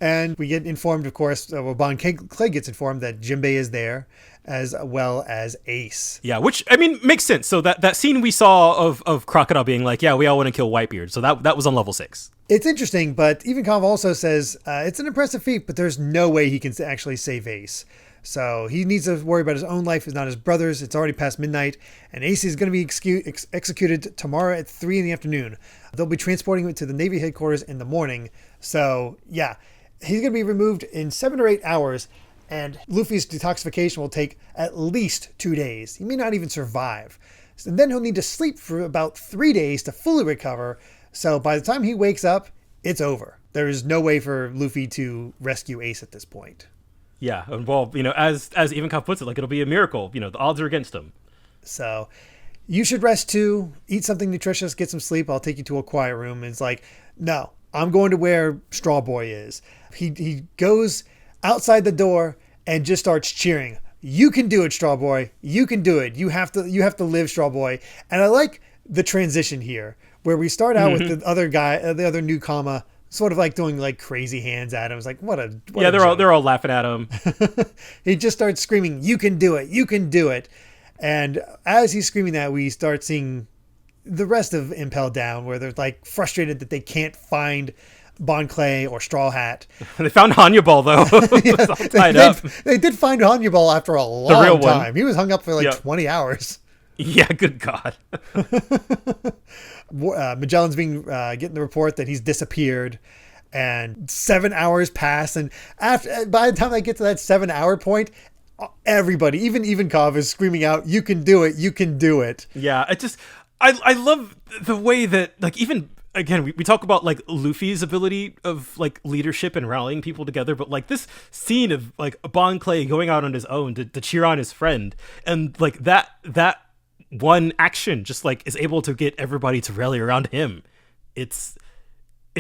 And we get informed, of course, Bon Clay gets informed that Jinbei is there, as well as Ace. Yeah, which I mean makes sense. So that scene we saw of Crocodile being like, yeah, we all want to kill Whitebeard. So that was on level 6. It's interesting, but Ivankov also says it's an impressive feat, but there's no way he can actually save Ace. So he needs to worry about his own life. It's not his brother's. It's already past midnight. And Ace is going to be executed tomorrow at 3 in the afternoon. They'll be transporting him to the Navy headquarters in the morning. So, yeah, he's going to be removed in 7 or 8 hours. And Luffy's detoxification will take at least 2 days. He may not even survive. And then he'll need to sleep for about 3 days to fully recover. So by the time he wakes up, it's over. There is no way for Luffy to rescue Ace at this point. Yeah, well, as Ivankov puts it, like, it'll be a miracle. The odds are against him. So you should rest too. Eat something nutritious, get some sleep. I'll take you to a quiet room. And it's like, no, I'm going to where Straw Boy is. He goes outside the door and just starts cheering. You can do it, Straw Boy. You can do it. You have to live, Straw Boy. And I like the transition here where we start out with the other guy, the other new Kama, sort of like doing like crazy hands at him. It's like, what a they're all laughing at him. He just starts screaming, you can do it, you can do it. And as he's screaming that, we start seeing the rest of Impel Down, where they're like frustrated that they can't find Bon Clay or Straw Hat. They found Hannibal though. Yeah, all tied up. They did find Hannibal after a long time. He was hung up for like 20 hours. Yeah, good God. Magellan's getting the report that he's disappeared, and 7 hours pass, and by the time I get to that 7 hour point, everybody, even Ivankov, is screaming out, you can do it, you can do it. Yeah, I love the way that, like, even again, we talk about like Luffy's ability of like leadership and rallying people together, but like this scene of like Bon Clay going out on his own to cheer on his friend, and like that one action just like is able to get everybody to rally around him. It's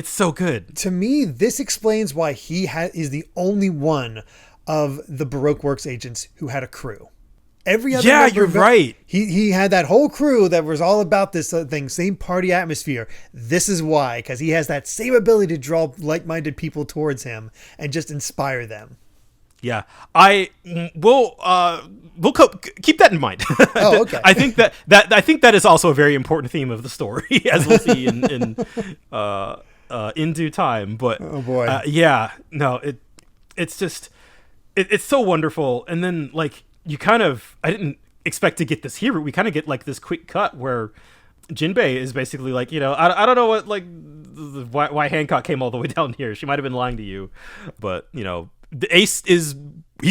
so good. To me, this explains why he is the only one of the Baroque Works agents who had a crew. Every other member, you're right. He had that whole crew that was all about this thing, same party atmosphere. This is why, because he has that same ability to draw like-minded people towards him and just inspire them. Yeah, we'll keep that in mind. Oh, okay. I think that is also a very important theme of the story, as we'll see in due time. But oh boy, it's just it's so wonderful. And then like I didn't expect to get this here, but we kind of get like this quick cut where Jinbei is basically like, I don't know what why Hancock came all the way down here. She might have been lying to you, but the Ace he's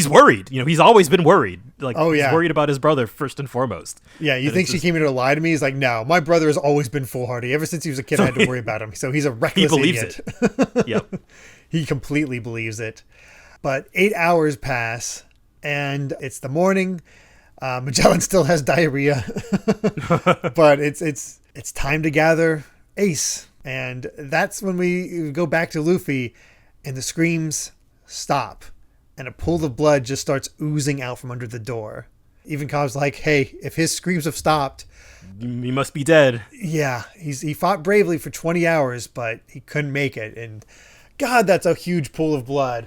worried. He's always been worried. Like, oh, yeah. He's worried about his brother first and foremost. Yeah, you think she came here to lie to me? He's like, no, my brother has always been foolhardy. Ever since he was a kid, I had to worry about him. So he's a reckless idiot. He believes it. Yep. He completely believes it. But 8 hours pass, and it's the morning. Magellan still has diarrhea. But it's time to gather Ace. And that's when we go back to Luffy, and the screams stop, and a pool of blood just starts oozing out from under the door. Ivankov's like, hey, if his screams have stopped, he must be dead. Yeah, he fought bravely for 20 hours, but he couldn't make it. And God, that's a huge pool of blood.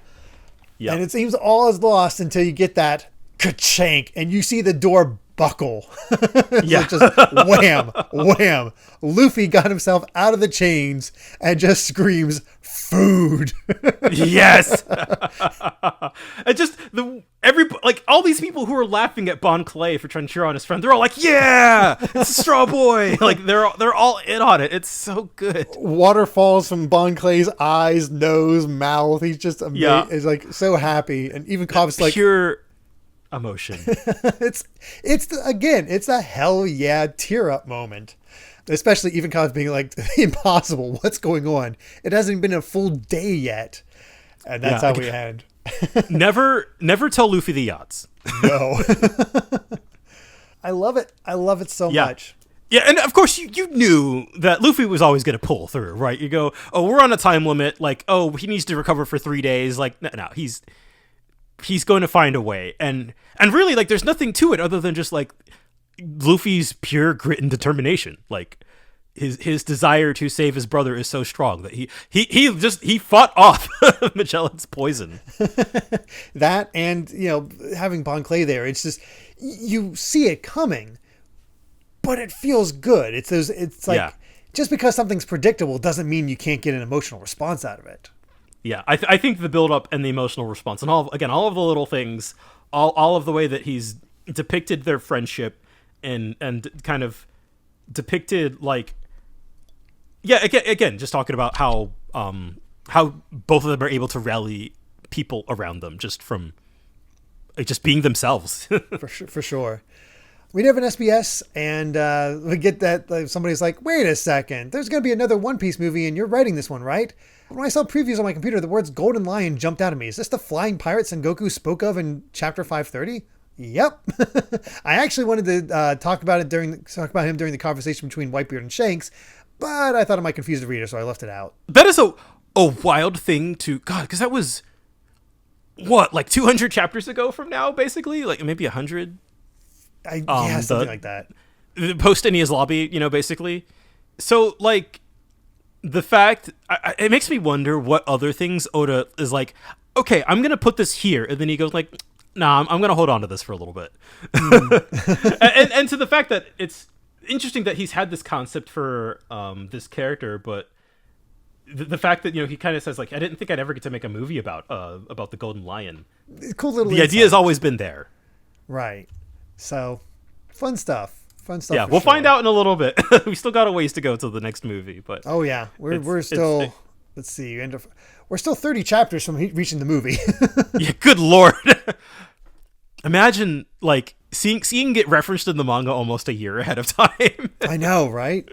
Yep. And it seems all is lost until you get that ka-chank and you see the door buckle. Yeah. Just wham, wham. Luffy got himself out of the chains and just screams, food. Yes. And just all these people who are laughing at Bon Clay for trying to cheer on his friend, they're all like, yeah, it's a straw boy. Like they're all in on it. It's so good. Water falls from Bon Clay's eyes, nose, mouth. He's just amazing. Yeah. He's like so happy. And even Cobb's like pure emotion. it's a hell yeah tear up moment. Especially Ivankov being like, impossible, what's going on? It hasn't been a full day yet. And that's how we end. Never tell Luffy the yachts. No. I love it. I love it so much. Yeah, and of course you knew that Luffy was always going to pull through, right? You go, oh, we're on a time limit. Like, oh, he needs to recover for 3 days. Like, no, he's going to find a way. And really, like, there's nothing to it other than just, like, Luffy's pure grit and determination. Like his desire to save his brother is so strong that he fought off Magellan's poison. That, and having Bon Clay there, it's just you see it coming, but it feels good. It's like just because something's predictable doesn't mean you can't get an emotional response out of it. Yeah, I think the build up and the emotional response and all of the little things, all of the way that he's depicted their friendship. And kind of depicted again just talking about how both of them are able to rally people around them just from just being themselves. for sure. We have an SBS and we get that somebody's like, wait a second, there's going to be another One Piece movie and you're writing this one, right? When I saw previews on my computer, the words Golden Lion jumped out at me. Is this the flying pirate Sengoku spoke of in chapter 530? Yep. I actually wanted to talk about him during the conversation between Whitebeard and Shanks, but I thought it might confuse the reader, so I left it out. That is a wild thing to God, because that was like 200 chapters ago from now, basically, like maybe 100. Something like that. Post Enia's lobby, basically. So like the fact it makes me wonder what other things Oda is like. Okay, I'm gonna put this here, and then he goes like, nah, I'm going to hold on to this for a little bit. and to the fact that it's interesting that he's had this concept for this character, but the fact that, he kind of says, like, I didn't think I'd ever get to make a movie about the Golden Lion. Cool little The idea has always been there. Right. So, fun stuff. Yeah, we'll find out in a little bit. We still got a ways to go till the next movie. But oh, yeah. We're still... Let's see. We're still 30 chapters from reaching the movie. Yeah, good Lord. Imagine like seeing get referenced in the manga almost a year ahead of time. I know, right?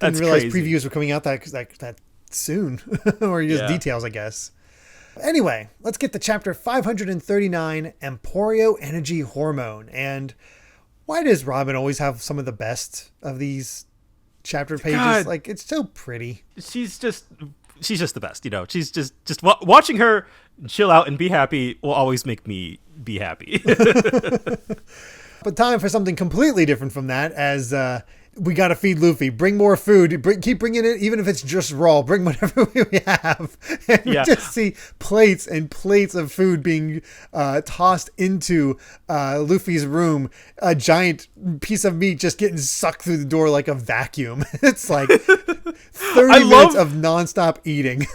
Didn't realize previews were coming out that soon, or just details, I guess. Anyway, let's get to chapter 539, Emporio Energy Hormone. And why does Robin always have some of the best of these chapter pages? God. Like, it's so pretty. She's just the best, She's just watching her chill out and be happy will always make me be happy. But time for something completely different from that, as we got to feed Luffy. Bring more food. Keep bringing it, even if it's just raw. Bring whatever we have. And we just see plates and plates of food being tossed into Luffy's room. A giant piece of meat just getting sucked through the door like a vacuum. It's like 30 minutes of nonstop eating.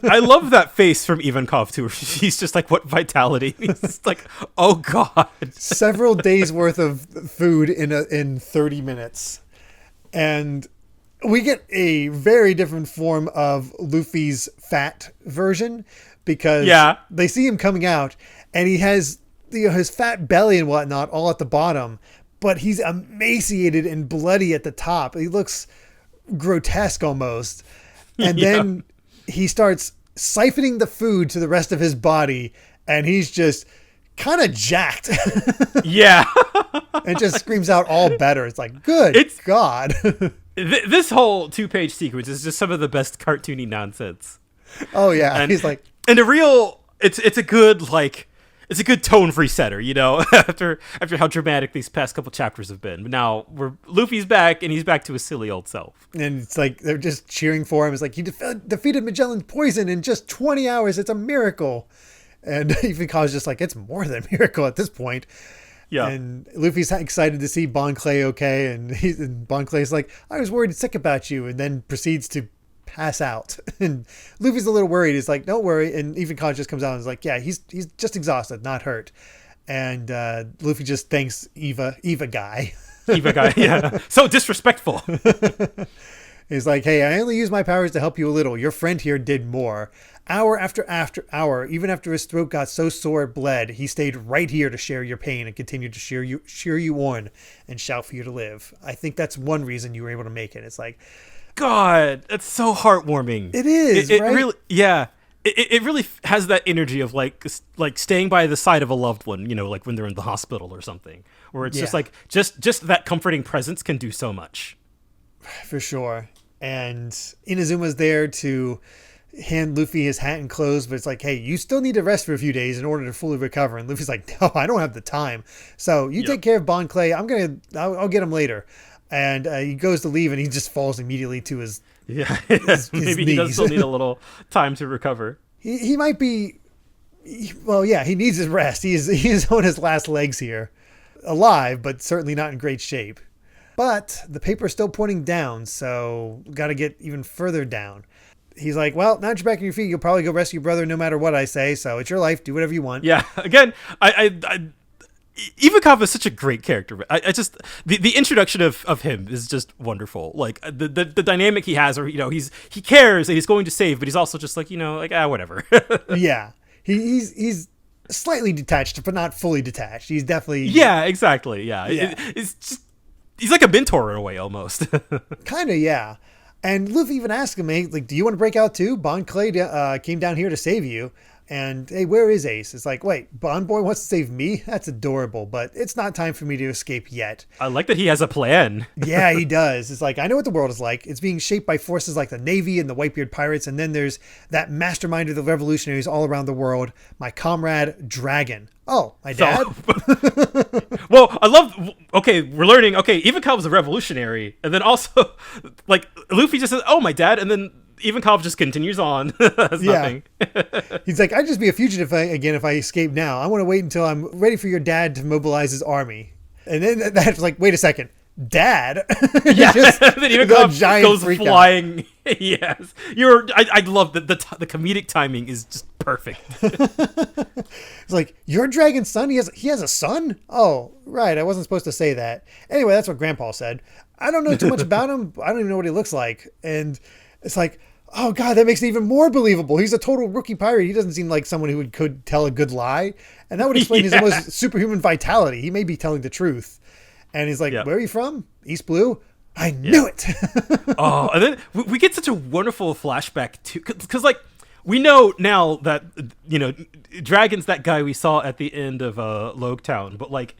I love that face from Ivankov, too. He's just like, what vitality? He's just like, oh, God. Several days worth of food in 30 minutes. And we get a very different form of Luffy's fat version because they see him coming out and he has his fat belly and whatnot all at the bottom, but he's emaciated and bloody at the top. He looks grotesque almost. And then he starts siphoning the food to the rest of his body and he's just kind of jacked. And just screams out all better. It's like, God. This whole 2-page sequence is just some of the best cartoony nonsense. Oh yeah. And he's like, and it's a good, like, it's a good tone resetter, you know, after how dramatic these past couple chapters have been. But now Luffy's back, and he's back to his silly old self. And it's like they're just cheering for him. It's like, he defeated Magellan's poison in just 20 hours. It's a miracle. And Ivankov's just like, it's more than a miracle at this point. Yeah. And Luffy's excited to see Bon Clay okay. And Bon Clay's like, I was worried sick about you. And then proceeds to pass out. And Luffy's a little worried. He's like, don't worry. And Ivankov just comes out and is like, yeah, he's just exhausted, not hurt. And Luffy just thanks Eva guy. Eva guy, yeah. So disrespectful. He's like, hey, I only use my powers to help you a little. Your friend here did more. Hour after hour, even after his throat got so sore it bled, he stayed right here to share your pain and continued to cheer you on and shout for you to live. I think that's one reason you were able to make it. It's like, God, that's so heartwarming. It is, it right? Really, yeah. It really has that energy of like staying by the side of a loved one, you know, like when they're in the hospital or something, where it's just like, just that comforting presence can do so much. For sure. And Inazuma's there to hand Luffy his hat and clothes, but it's like, hey, you still need to rest for a few days in order to fully recover. And Luffy's like, no, I don't have the time. So you take care of Bon Clay. I'll get him later. And he goes to leave, and he just falls immediately to his his maybe knees. He does still need a little time to recover. He might be, well, yeah, he needs his rest. He is on his last legs here, alive, but certainly not in great shape. But the paper's still pointing down, so got to get even further down. He's like, well, now that you're back on your feet, you'll probably go rescue your brother no matter what I say. So it's your life. Do whatever you want. Yeah. Again, Ivankov is such a great character. I just the introduction of him is just wonderful. Like the dynamic he has, or you know, he cares and he's going to save, but he's also just like, you know, like whatever. Yeah, he's slightly detached, but not fully detached. He's definitely exactly. It's just, he's like a mentor in a way almost. Kind of, yeah. And Luffy even asked him, hey, like, do you want to break out too? Bon Clay came down here to save you. And, hey, where is Ace? It's like, wait, Bon Boy wants to save me? That's adorable, but it's not time for me to escape yet. I like that he has a plan. Yeah, he does. It's like, I know what the world is like. It's being shaped by forces like the Navy and the Whitebeard Pirates. And then there's that mastermind of the revolutionaries all around the world, my comrade, Dragon. Oh, my dad? Well, I love, okay, we're learning, Ivankov was a revolutionary. And then also, like, Luffy just says, oh, my dad. And then Ivankov just continues on. That's nothing. He's like, I'd just be a fugitive again if I escape now. I want to wait until I'm ready for your dad to mobilize his army. And then that's like, wait a second. Dad? Yeah. Then Ivankov goes flying. Out. Yes. I love that the comedic timing is just perfect. It's like, your dragon's son? He has a son? Oh, right. I wasn't supposed to say that. Anyway, that's what Grandpa said. I don't know too much about him. I don't even know what he looks like. And it's like, oh God, that makes it even more believable. He's a total rookie pirate. He doesn't seem like someone who could tell a good lie. And that would explain his almost superhuman vitality. He may be telling the truth. And he's like, where are you from? East Blue? I knew it. Oh, and then we get such a wonderful flashback too. Because like, we know now that, you know, Dragon's that guy we saw at the end of Logetown. But like,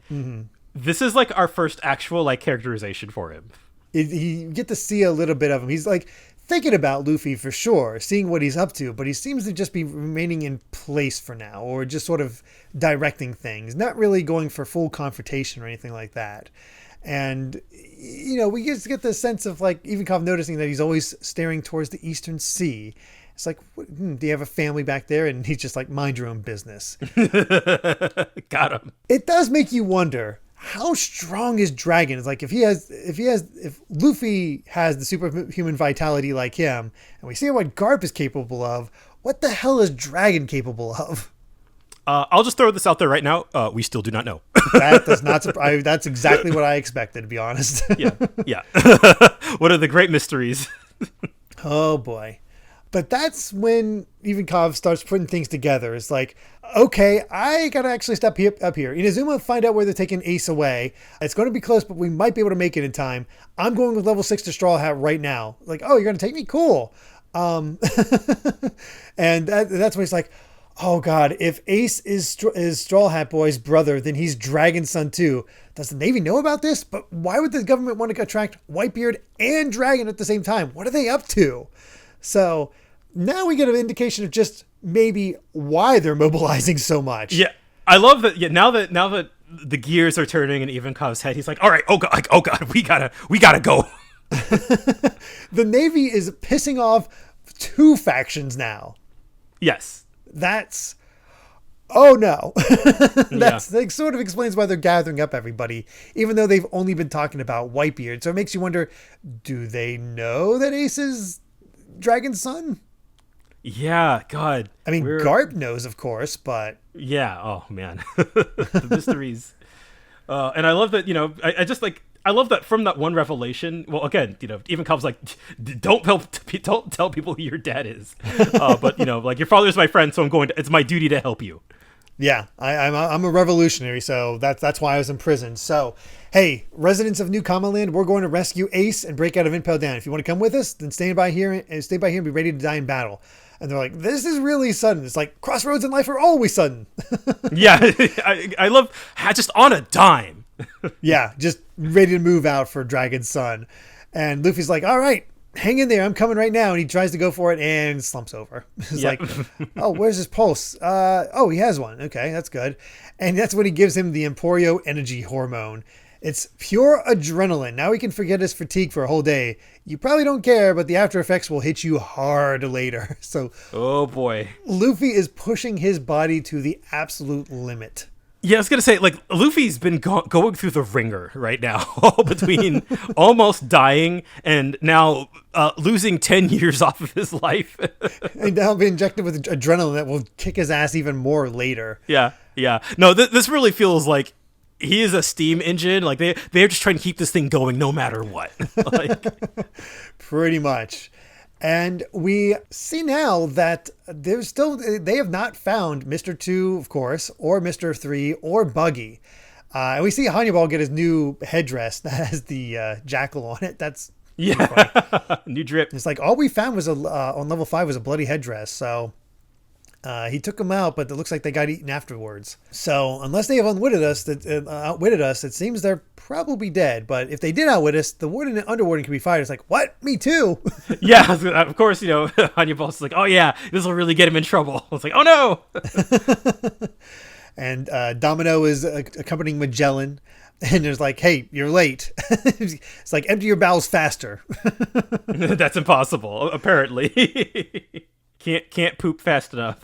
this is like our first actual like characterization for him. You get to see a little bit of him. He's like thinking about Luffy for sure, seeing what he's up to, but he seems to just be remaining in place for now, or just sort of directing things, not really going for full confrontation or anything like that. And, you know, we just get the sense of like Ivankov noticing that he's always staring towards the Eastern Sea. It's like, do you have a family back there? And he's just like, mind your own business. Got him. It does make you wonder, how strong is Dragon? It's like, if Luffy has the superhuman vitality like him, and we see what Garp is capable of, what the hell is Dragon capable of? I'll just throw this out there right now. We still do not know. That does not surprise. That's exactly what I expected, to be honest. Yeah. What are the great mysteries? Oh boy. But that's when Ivankov starts putting things together. It's like, okay, I gotta actually step up here. Inazuma find out where they're taking Ace away. It's going to be close, but we might be able to make it in time. I'm going with level 6 to Straw Hat right now. Like, oh, you're gonna take me? Cool. And that's when it's like, oh God, if Ace is Straw Hat Boy's brother, then he's Dragon's son too. Does the Navy know about this? But why would the government want to attract Whitebeard and Dragon at the same time? What are they up to? So now we get an indication of just maybe why they're mobilizing so much. Yeah. I love that. Yeah, now that the gears are turning in Ivankov's head, he's like, "All right, oh god, we gotta go." The Navy is pissing off 2 factions now. Yes. That's... Oh no. That sort of explains why they're gathering up everybody, even though they've only been talking about Whitebeard. So it makes you wonder, do they know that Ace is Dragon's son? Yeah, God. I mean, Garp knows, of course, but... Yeah, oh man. The mysteries. And I love that, I love that from that one revelation. Well, again, Ivankov's like, don't tell people who your dad is. But like, your father's my friend, so it's my duty to help you. Yeah, I'm a revolutionary, so that's why I was in prison. So, hey, residents of New Kama Land, we're going to rescue Ace and break out of Impel Down. If you want to come with us, then stay by here and be ready to die in battle. And they're like, this is really sudden. It's like crossroads in life are always sudden. Yeah, I love just on a dime. Yeah, just ready to move out for Dragon's son. And Luffy's like, all right, hang in there. I'm coming right now. And he tries to go for it and slumps over. It's like, oh, where's his pulse? Oh, he has one. Okay, that's good. And that's when he gives him the Emporio energy hormone. It's pure adrenaline. Now he can forget his fatigue for a whole day. You probably don't care, but the after effects will hit you hard later. So, oh boy. Luffy is pushing his body to the absolute limit. Yeah, I was going to say, like, Luffy's been going through the ringer right now, between almost dying and now losing 10 years off of his life. And now being injected with adrenaline that will kick his ass even more later. Yeah. No, this really feels like he is a steam engine. Like, they're just trying to keep this thing going no matter what. Like, pretty much. And we see now that they have not found Mr. 2, of course, or Mr. 3, or Buggy. And we see Hannibal get his new headdress that has the jackal on it. That's funny. New drip. It's like all we found was on level 5 was a bloody headdress. So he took them out, but it looks like they got eaten afterwards. So unless they have outwitted us, it seems they're probably dead. But if they did outwit us, the warden and underwarden can be fired. It's like, what? Me too. Yeah, of course, Hannibal's like, oh yeah, this will really get him in trouble. It's like, oh no. And Domino is accompanying Magellan. And there's like, hey, you're late. It's like, empty your bowels faster. That's impossible, apparently. Can't poop fast enough.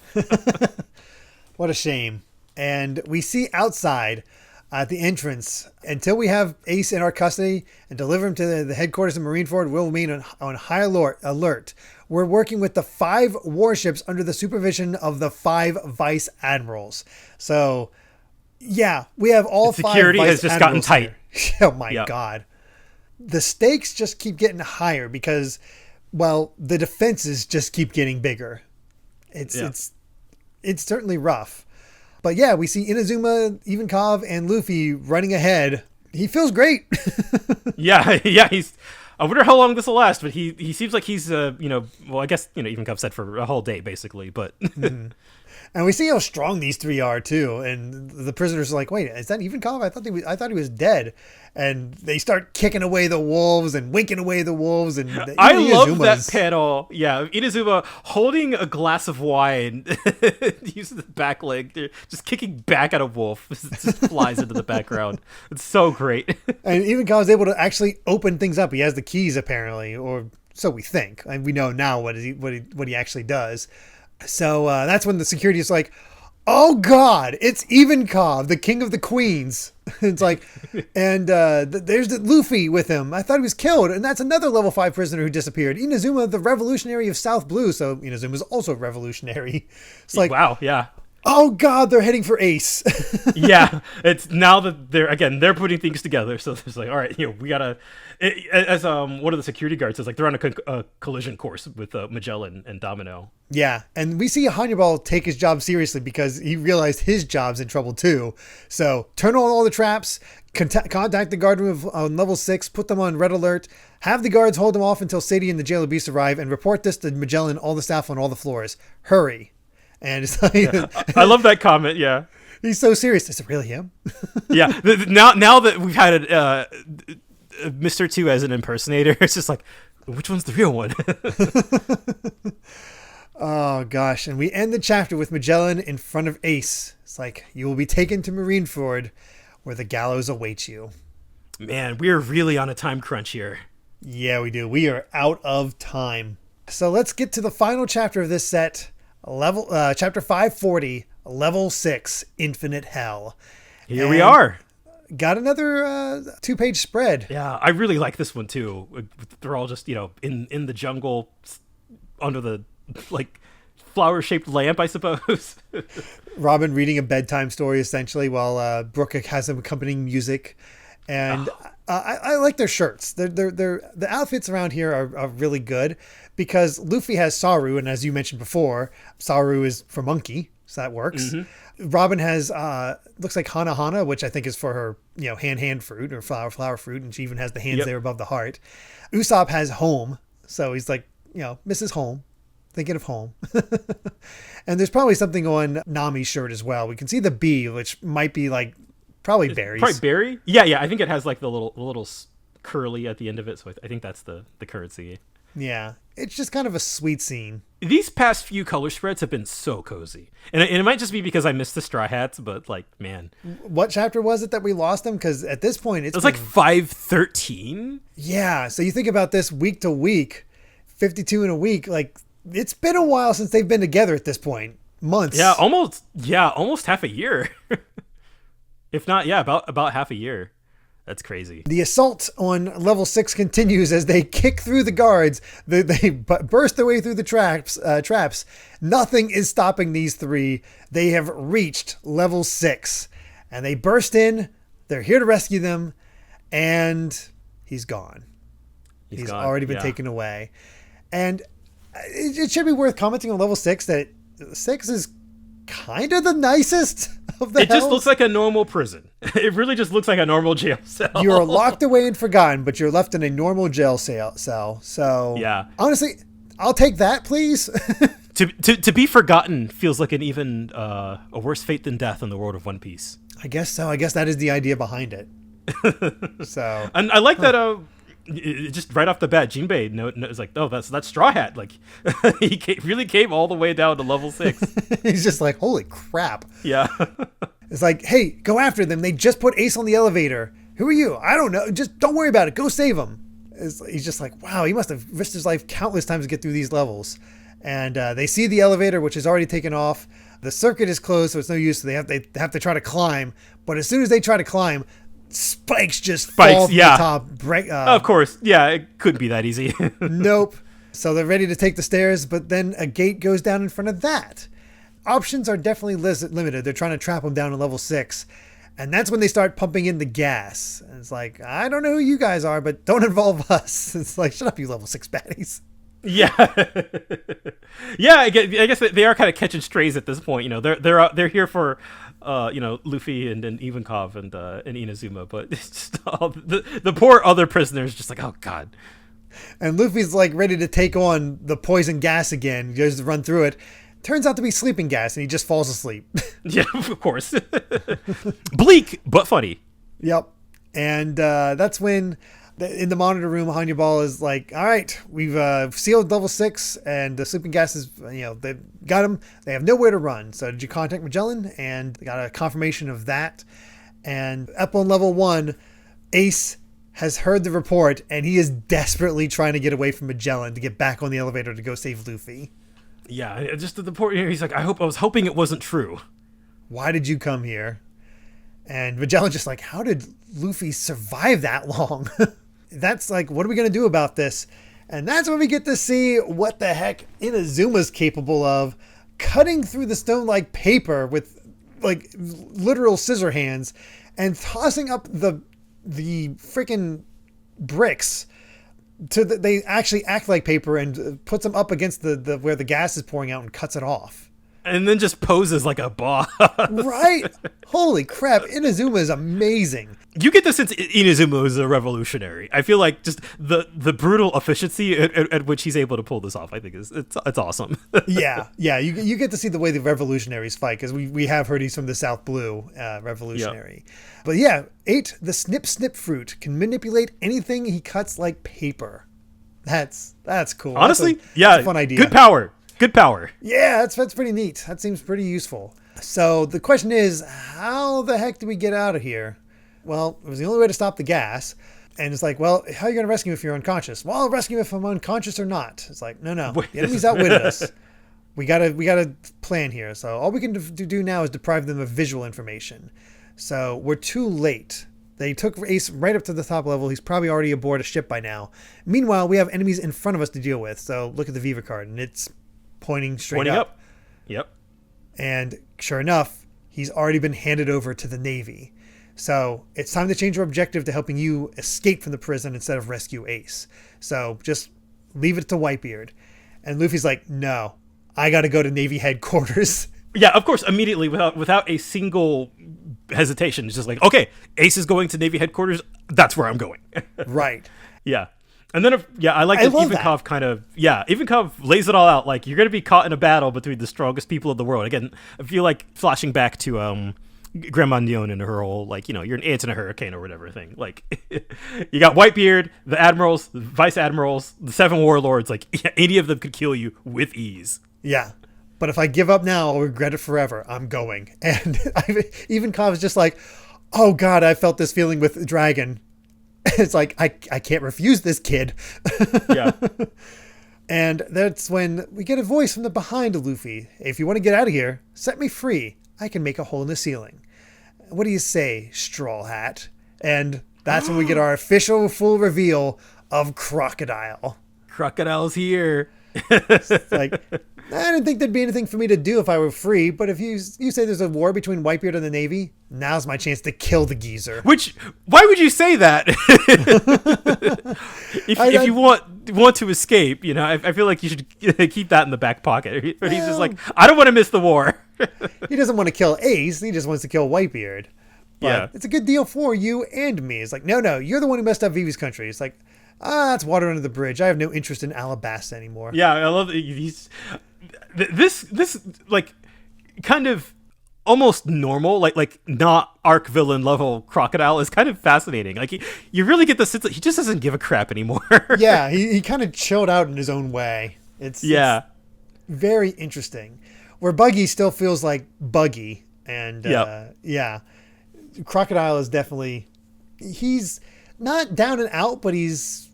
What a shame. And we see outside at the entrance, until we have Ace in our custody and deliver him to the headquarters of Marineford, we'll remain on high alert. We're working with the 5 warships under the supervision of the 5 vice admirals. So, yeah, we have all 5 security vice has just admirals gotten tight. Here. Oh my God. The stakes just keep getting higher because, well, the defenses just keep getting bigger. It's certainly rough. But yeah, we see Inazuma, Ivankov, and Luffy running ahead. He feels great. yeah. I wonder how long this will last, but he seems like he's, well, I guess, Ivankov said for a whole day, basically, but... Mm-hmm. And we see how strong these 3 are, too. And the prisoners are like, wait, is that Ivankov? I thought he was dead. And they start kicking away the wolves and winking away the wolves. And I love that panel. Yeah, Inazuma holding a glass of wine, using the back leg. They're just kicking back at a wolf. It just flies into the background. It's so great. And Ivankov is able to actually open things up. He has the keys, apparently, or so we think. And we know now what he actually does. So that's when the security is like, oh God, it's Ivankov, the king of the queens. It's like, and there's the Luffy with him. I thought he was killed. And that's another level 5 prisoner who disappeared. Inazuma, the revolutionary of South Blue. So Inazuma's also revolutionary. It's like, wow, yeah. Oh God, they're heading for Ace. Yeah, it's now that they're putting things together. So it's like, all right, we gotta. As one of the security guards says, like they're on a collision course with Magellan and Domino. Yeah, and we see Hannibal take his job seriously because he realized his job's in trouble too. So turn on all the traps, contact the guard room on level 6, put them on red alert, have the guards hold them off until Sadie and the jailer beast arrive, and report this to Magellan, all the staff on all the floors. Hurry. And it's like, yeah. I love that comment. Yeah, he's so serious. Is it really him? Yeah. Now that we've had Mr. 2 as an impersonator, it's just like, which one's the real one? Oh gosh! And we end the chapter with Magellan in front of Ace. It's like, you will be taken to Marineford, where the gallows awaits you. Man, we're really on a time crunch here. Yeah, we do. We are out of time. So let's get to the final chapter of this set, chapter 540, level 6, Infinite Hell. Here we are. Got another 2-page spread. Yeah, I really like this one too. They're all just, in the jungle under the flower-shaped lamp, I suppose. Robin reading a bedtime story essentially while Brooke has some accompanying music. And I like their shirts. The outfits around here are really good because Luffy has Saru, and as you mentioned before, Saru is for monkey, so that works. Mm-hmm. Robin has looks like Hana Hana, which I think is for her hand fruit or flower fruit, and she even has the hands there above the heart. Usopp has home, so he's like Mrs. Home, thinking of home. And there's probably something on Nami's shirt as well. We can see the bee, which might be probably berries. Probably berry? Yeah. I think it has the little curly at the end of it, so I think that's the currency. Yeah. It's just kind of a sweet scene. These past few color spreads have been so cozy. And it might just be because I missed the Straw Hats, but man. What chapter was it that we lost them? Because at this point, it was 513? Yeah. So you think about this week to week, 52 in a week, it's been a while since they've been together at this point. Months. Yeah, almost half a year. If not, about half a year. That's crazy. The assault on level 6 continues as they kick through the guards. They burst their way through the traps. Nothing is stopping these three. They have reached level 6. And they burst in. They're here to rescue them. And he's gone. He's gone. Already been taken away. And it should be worth commenting on level 6 that 6 is kind of the nicest of the It hells. just looks like a normal prison. It really just looks like a normal jail cell. You're locked away and forgotten, but you're left in a normal jail cell. So yeah, honestly, I'll take that, please. To be forgotten feels like an even a worse fate than death in the world of One Piece. I guess so. I guess that is the idea behind it. So, and I like that. Just right off the bat, Jinbei is like, oh, that's Straw Hat. He really came all the way down to level 6. He's just like, holy crap. Yeah. It's like, hey, go after them. They just put Ace on the elevator. Who are you? I don't know. Just don't worry about it. Go save him. He's just like, wow, he must have risked his life countless times to get through these levels. And they see the elevator, which is already taken off. The circuit is closed, so it's no use. So they have to try to climb. But as soon as they try to climb, spikes fall from the top. Of course. Yeah, it couldn't be that easy. Nope. So they're ready to take the stairs, but then a gate goes down in front of that. Options are definitely limited. They're trying to trap them down to level 6. And that's when they start pumping in the gas. And it's like, I don't know who you guys are, but don't involve us. It's like, shut up, you level 6 baddies. Yeah. Yeah, I guess they are kind of catching strays at this point. They're here for Luffy and Ivankov and Inazuma, but it's just the poor other prisoners just like, oh god. And Luffy's ready to take on the poison gas again. He goes to run through it. Turns out to be sleeping gas, and he just falls asleep. Yeah, of course. Bleak, but funny. Yep. And that's when in the monitor room, Hannibal is like, all right, we've sealed level 6, and the sleeping gas is, they've got him. They have nowhere to run. So did you contact Magellan? And they got a confirmation of that. And up on level 1, Ace has heard the report, and he is desperately trying to get away from Magellan to get back on the elevator to go save Luffy. Yeah, just the report here, he's like, I was hoping it wasn't true. Why did you come here? And Magellan's just like, how did Luffy survive that long? That's like, what are we going to do about this? And that's when we get to see what the heck Inazuma's capable of, cutting through the stone like paper with literal scissor hands and tossing up the freaking bricks they actually act like paper and puts them up against the where the gas is pouring out and cuts it off. And then just poses like a boss. Right? Holy crap. Inazuma is amazing. You get the sense Inazuma is a revolutionary. I feel like just the brutal efficiency at which he's able to pull this off, I think it's awesome. Yeah. You get to see the way the revolutionaries fight, because we have heard he's from the South Blue revolutionary. Yep. But yeah, 8, the snip fruit can manipulate anything he cuts like paper. That's cool. Honestly, that's a fun idea. Good power. Yeah, that's pretty neat. That seems pretty useful. So the question is, how the heck do we get out of here? Well, it was the only way to stop the gas. And it's like, well, how are you going to rescue me if you're unconscious? Well, I'll rescue him if I'm unconscious or not. It's like, no. The enemy's outwitted us. We gotta plan here. So all we can do now is deprive them of visual information. So we're too late. They took Ace right up to the top level. He's probably already aboard a ship by now. Meanwhile, we have enemies in front of us to deal with. So look at the Viva card, and it's pointing straight up. Yep. And sure enough, he's already been handed over to the Navy. So it's time to change our objective to helping you escape from the prison instead of rescue Ace. So just leave it to Whitebeard. And Luffy's like, no, I got to go to Navy headquarters. Yeah, of course, immediately without a single hesitation. It's just like, okay, Ace is going to Navy headquarters. That's where I'm going. Right. Yeah. And then, I like that Ivankov Ivankov lays it all out. Like, you're going to be caught in a battle between the strongest people of the world. Again, I feel like flashing back to Grandma Neon and her whole, like, you're an ant in a hurricane or whatever thing. Like, you got Whitebeard, the admirals, the vice admirals, the 7 warlords. Like, any of them could kill you with ease. Yeah. But if I give up now, I'll regret it forever. I'm going. And Ivankov is just like, oh, God, I felt this feeling with Dragon. It's like, I can't refuse this kid. Yeah. And that's when we get a voice from the behind of Luffy. If you want to get out of here, set me free. I can make a hole in the ceiling. What do you say, Straw Hat? And that's when we get our official full reveal of Crocodile. Crocodile's here. It's like, I didn't think there'd be anything for me to do if I were free, but if you say there's a war between Whitebeard and the Navy, now's my chance to kill the geezer. Why would you say that? if you want to escape, I feel like you should keep that in the back pocket. But he's just like, I don't want to miss the war. He doesn't want to kill Ace, he just wants to kill Whitebeard. But it's a good deal for you and me. It's like, no, you're the one who messed up Vivi's country. It's like, it's water under the bridge. I have no interest in Alabasta anymore. Yeah, I love these. This like kind of almost normal, like not arc villain level Crocodile is kind of fascinating. Like you really get the sense that he just doesn't give a crap anymore. Yeah, he kind of chilled out in his own way. It's very interesting. Where Buggy still feels like Buggy, and Crocodile is definitely, he's not down and out, but he's,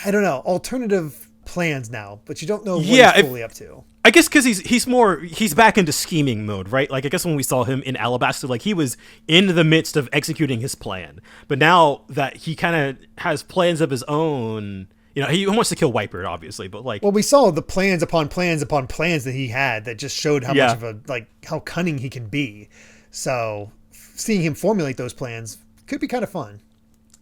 I don't know, alternative plans now, but you don't know what he's fully up to. I guess because he's back into scheming mode, right? Like, I guess when we saw him in Alabasta, like, he was in the midst of executing his plan. But now that he kind of has plans of his own, he wants to kill Whitebeard, obviously, but like... Well, we saw the plans upon plans upon plans that he had that just showed how much of how cunning he can be. So, seeing him formulate those plans could be kind of fun.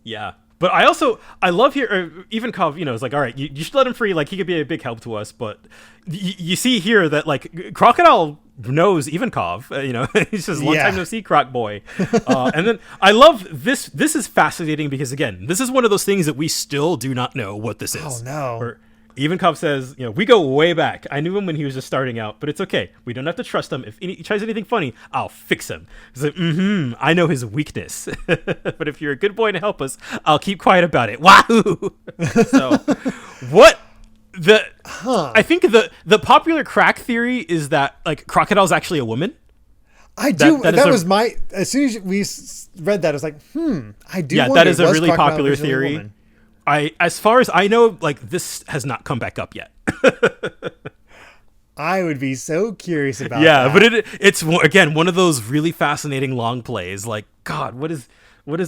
Yeah. But I love here, Ivankov, is like, all right, you should let him free. Like, he could be a big help to us. But you see here that, like, Crocodile knows Ivankov. He says, long time no see, Croc boy. And then I love this. This is fascinating because, again, this is one of those things that we still do not know what this is. Oh, no. Or Ivankov says, we go way back. I knew him when he was just starting out, but it's okay. We don't have to trust him. If he tries anything funny, I'll fix him. He's like, I know his weakness. But if you're a good boy to help us, I'll keep quiet about it. Wahoo! So, I think the popular crack theory is that, like, Crocodile's actually a woman. I do. That was my, as soon as we read that, I was like, I do. Yeah, that is a really popular theory. As far as I know, like, this has not come back up yet. I would be so curious about that. But it's again one of those really fascinating long plays. Like, God, what is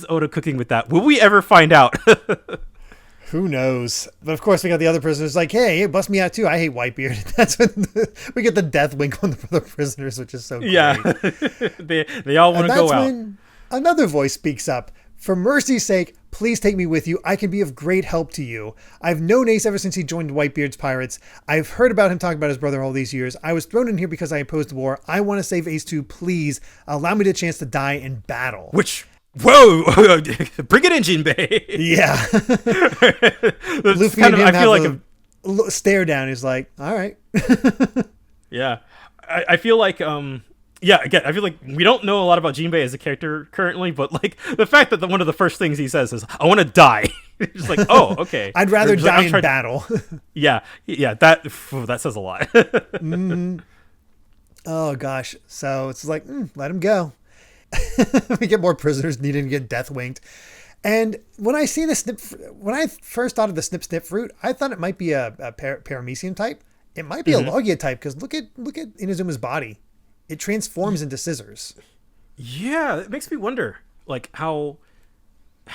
Oda cooking with that? Will we ever find out? Who knows? But of course, we got the other prisoners like, hey, bust me out too. I hate Whitebeard. That's when we get the death wink on the other prisoners, which is so great. Yeah, they all want to go out. When another voice speaks up. For mercy's sake, please take me with you. I can be of great help to you. I've known Ace ever since he joined Whitebeard's pirates. I've heard about him talking about his brother all these years. I was thrown in here because I opposed the war. I want to save Ace too. Please allow me the chance to die in battle. Whoa! Bring it in, Jinbei. Yeah. Luffy and him have a stare down. He's like, all right. Yeah. I feel like... again, I feel like we don't know a lot about Jinbei as a character currently, but like the fact that one of the first things he says is, I want to die. Just like, oh, okay. I'd rather die in battle. Yeah, that says a lot. Mm-hmm. Oh gosh. So it's like, let him go. We get more prisoners needing to get death winged. And when I see when I first thought of the snip snip fruit, I thought it might be a paramecium type. It might be a Logia type because look at Inazuma's body. It transforms into scissors. Yeah, it makes me wonder, like how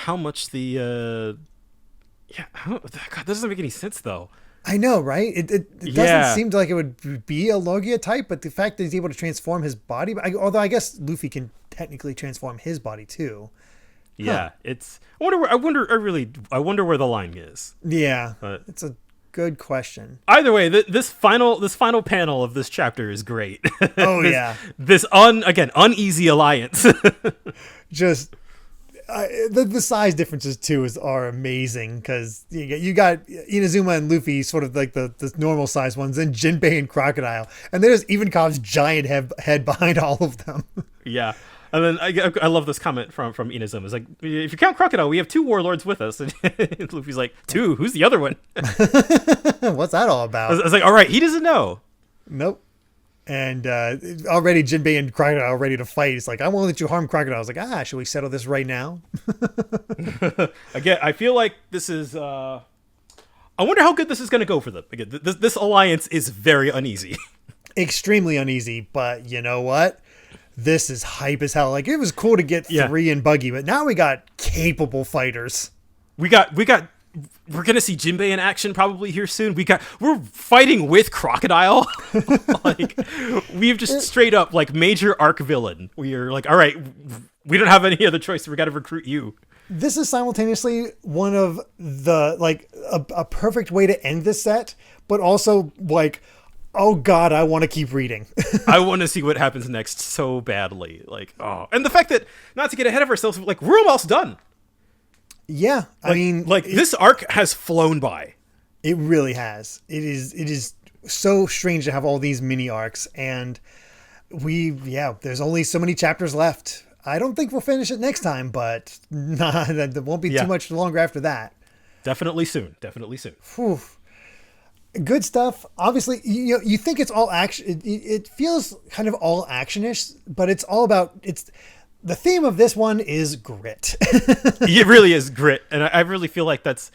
much God, that doesn't make any sense though. I know, right? It doesn't seem like it would be a Logia type, but the fact that he's able to transform his body, although I guess Luffy can technically transform his body too. Yeah, it's. I wonder where the line is. Yeah, it's a good question. Either way, this final panel of this chapter is great. Oh yeah, this uneasy alliance. Just the size differences too are amazing because you got Inazuma and Luffy sort of like the normal size ones, and Jinbei and Crocodile, and there's Ivankov's giant head behind all of them. Yeah. And then I love this comment from Inazuma. It's like, if you count Crocodile, we have 2 warlords with us. And Luffy's like, 2? Who's the other one? What's that all about? I was like, all right, he doesn't know. Nope. And already Jinbei and Crocodile are ready to fight. It's like, I won't let you harm Crocodile. I was like, should we settle this right now? Again, I feel like this is... I wonder how good this is going to go for them. Again, this alliance is very uneasy. Extremely uneasy, but you know what? This is hype as hell. Like, it was cool to get 3 in Buggy, but now we got capable fighters. We're gonna see Jinbei in action probably here soon. We're fighting with Crocodile. Like, we've just straight up like major arc villain. We're like, all right, we don't have any other choice. We got to recruit you. This is simultaneously one of the like a perfect way to end this set, but also like, oh God, I want to keep reading. I want to see what happens next so badly. Like, and the fact that, not to get ahead of ourselves, like, we're almost done. Yeah. I mean, this arc has flown by. It really has. It is so strange to have all these mini arcs, and there's only so many chapters left. I don't think we'll finish it next time, but that won't be too much longer after that. Definitely soon. Whew. Good stuff. Obviously, you think it's all action. It feels kind of all actionish, but it's all about the theme of this one is grit. It really is grit, and I really feel like that's.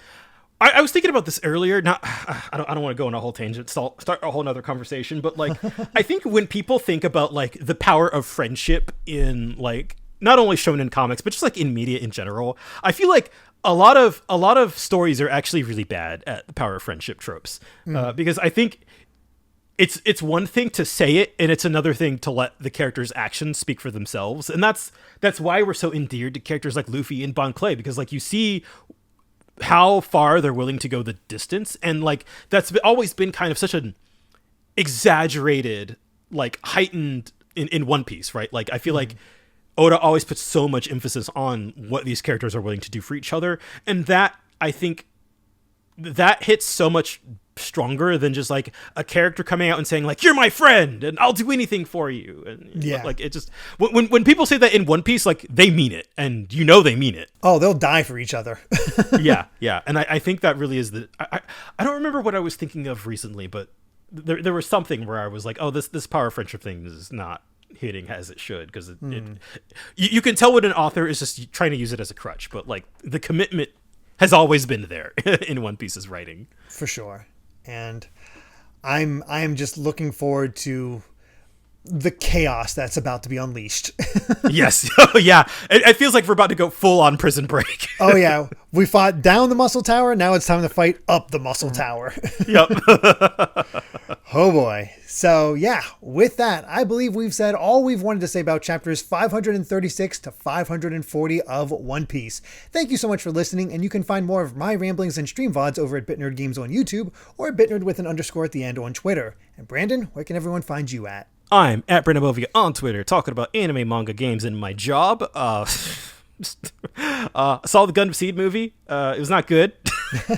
I was thinking about this earlier. Not, I don't want to go on a whole tangent, start a whole nother conversation. But like, I think when people think about like the power of friendship in like not only shonen comics, but just like in media in general, I feel like a lot of stories are actually really bad at the power of friendship tropes, because I think it's one thing to say it, and it's another thing to let the characters' actions speak for themselves, and that's why we're so endeared to characters like Luffy and Bon Clay, because like you see how far they're willing to go the distance, and like that's always been kind of such an exaggerated, like heightened in One Piece, right? Like I feel like Oda always puts so much emphasis on what these characters are willing to do for each other. And that, I think, that hits so much stronger than just like a character coming out and saying like, you're my friend and I'll do anything for you. And like, it just, when people say that in One Piece, like they mean it, and they mean it. Oh, they'll die for each other. Yeah. And I think that really is I don't remember what I was thinking of recently, but there was something where I was like, oh, this power of friendship thing is not hitting as it should, because you can tell when an author is just trying to use it as a crutch, but like the commitment has always been there in One Piece's writing, for sure. And I'm just looking forward to the chaos that's about to be unleashed. Yes. Oh yeah, it feels like we're about to go full on Prison Break. Oh yeah, we fought down the muscle tower, now it's time to fight up the muscle tower. Yep. Oh boy. So yeah, with that, I believe we've said all we've wanted to say about chapters 536 to 540 of One Piece. Thank you so much for listening, and you can find more of my ramblings and stream VODs over at BitNerd Games on YouTube, or at BitNerd with an underscore at the end on Twitter. And Brandon, where can everyone find you at? I'm at Brandon Bovia on Twitter, talking about anime, manga, games, and my job. Saw the Gundam Seed movie. It was not good.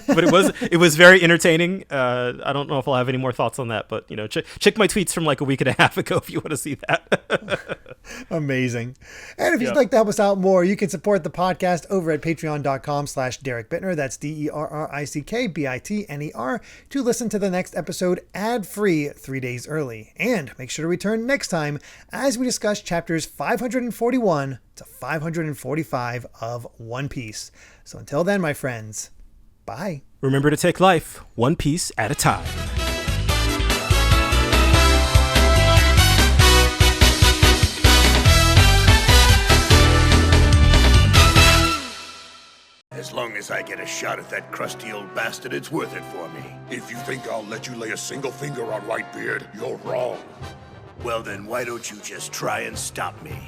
But it was very entertaining. I don't know if I'll have any more thoughts on that, but check my tweets from like a week and a half ago if you want to see that. Amazing. And if you'd like to help us out more, you can support the podcast over at patreon.com/Derek Bittner. That's DERRICKBITNER to listen to the next episode ad-free 3 days early. And make sure to return next time as we discuss chapters 541 to 545 of One Piece. So until then, my friends, bye. Remember to take life one piece at a time. As long as I get a shot at that crusty old bastard, it's worth it for me. If you think I'll let you lay a single finger on Whitebeard, you're wrong. Well then, why don't you just try and stop me?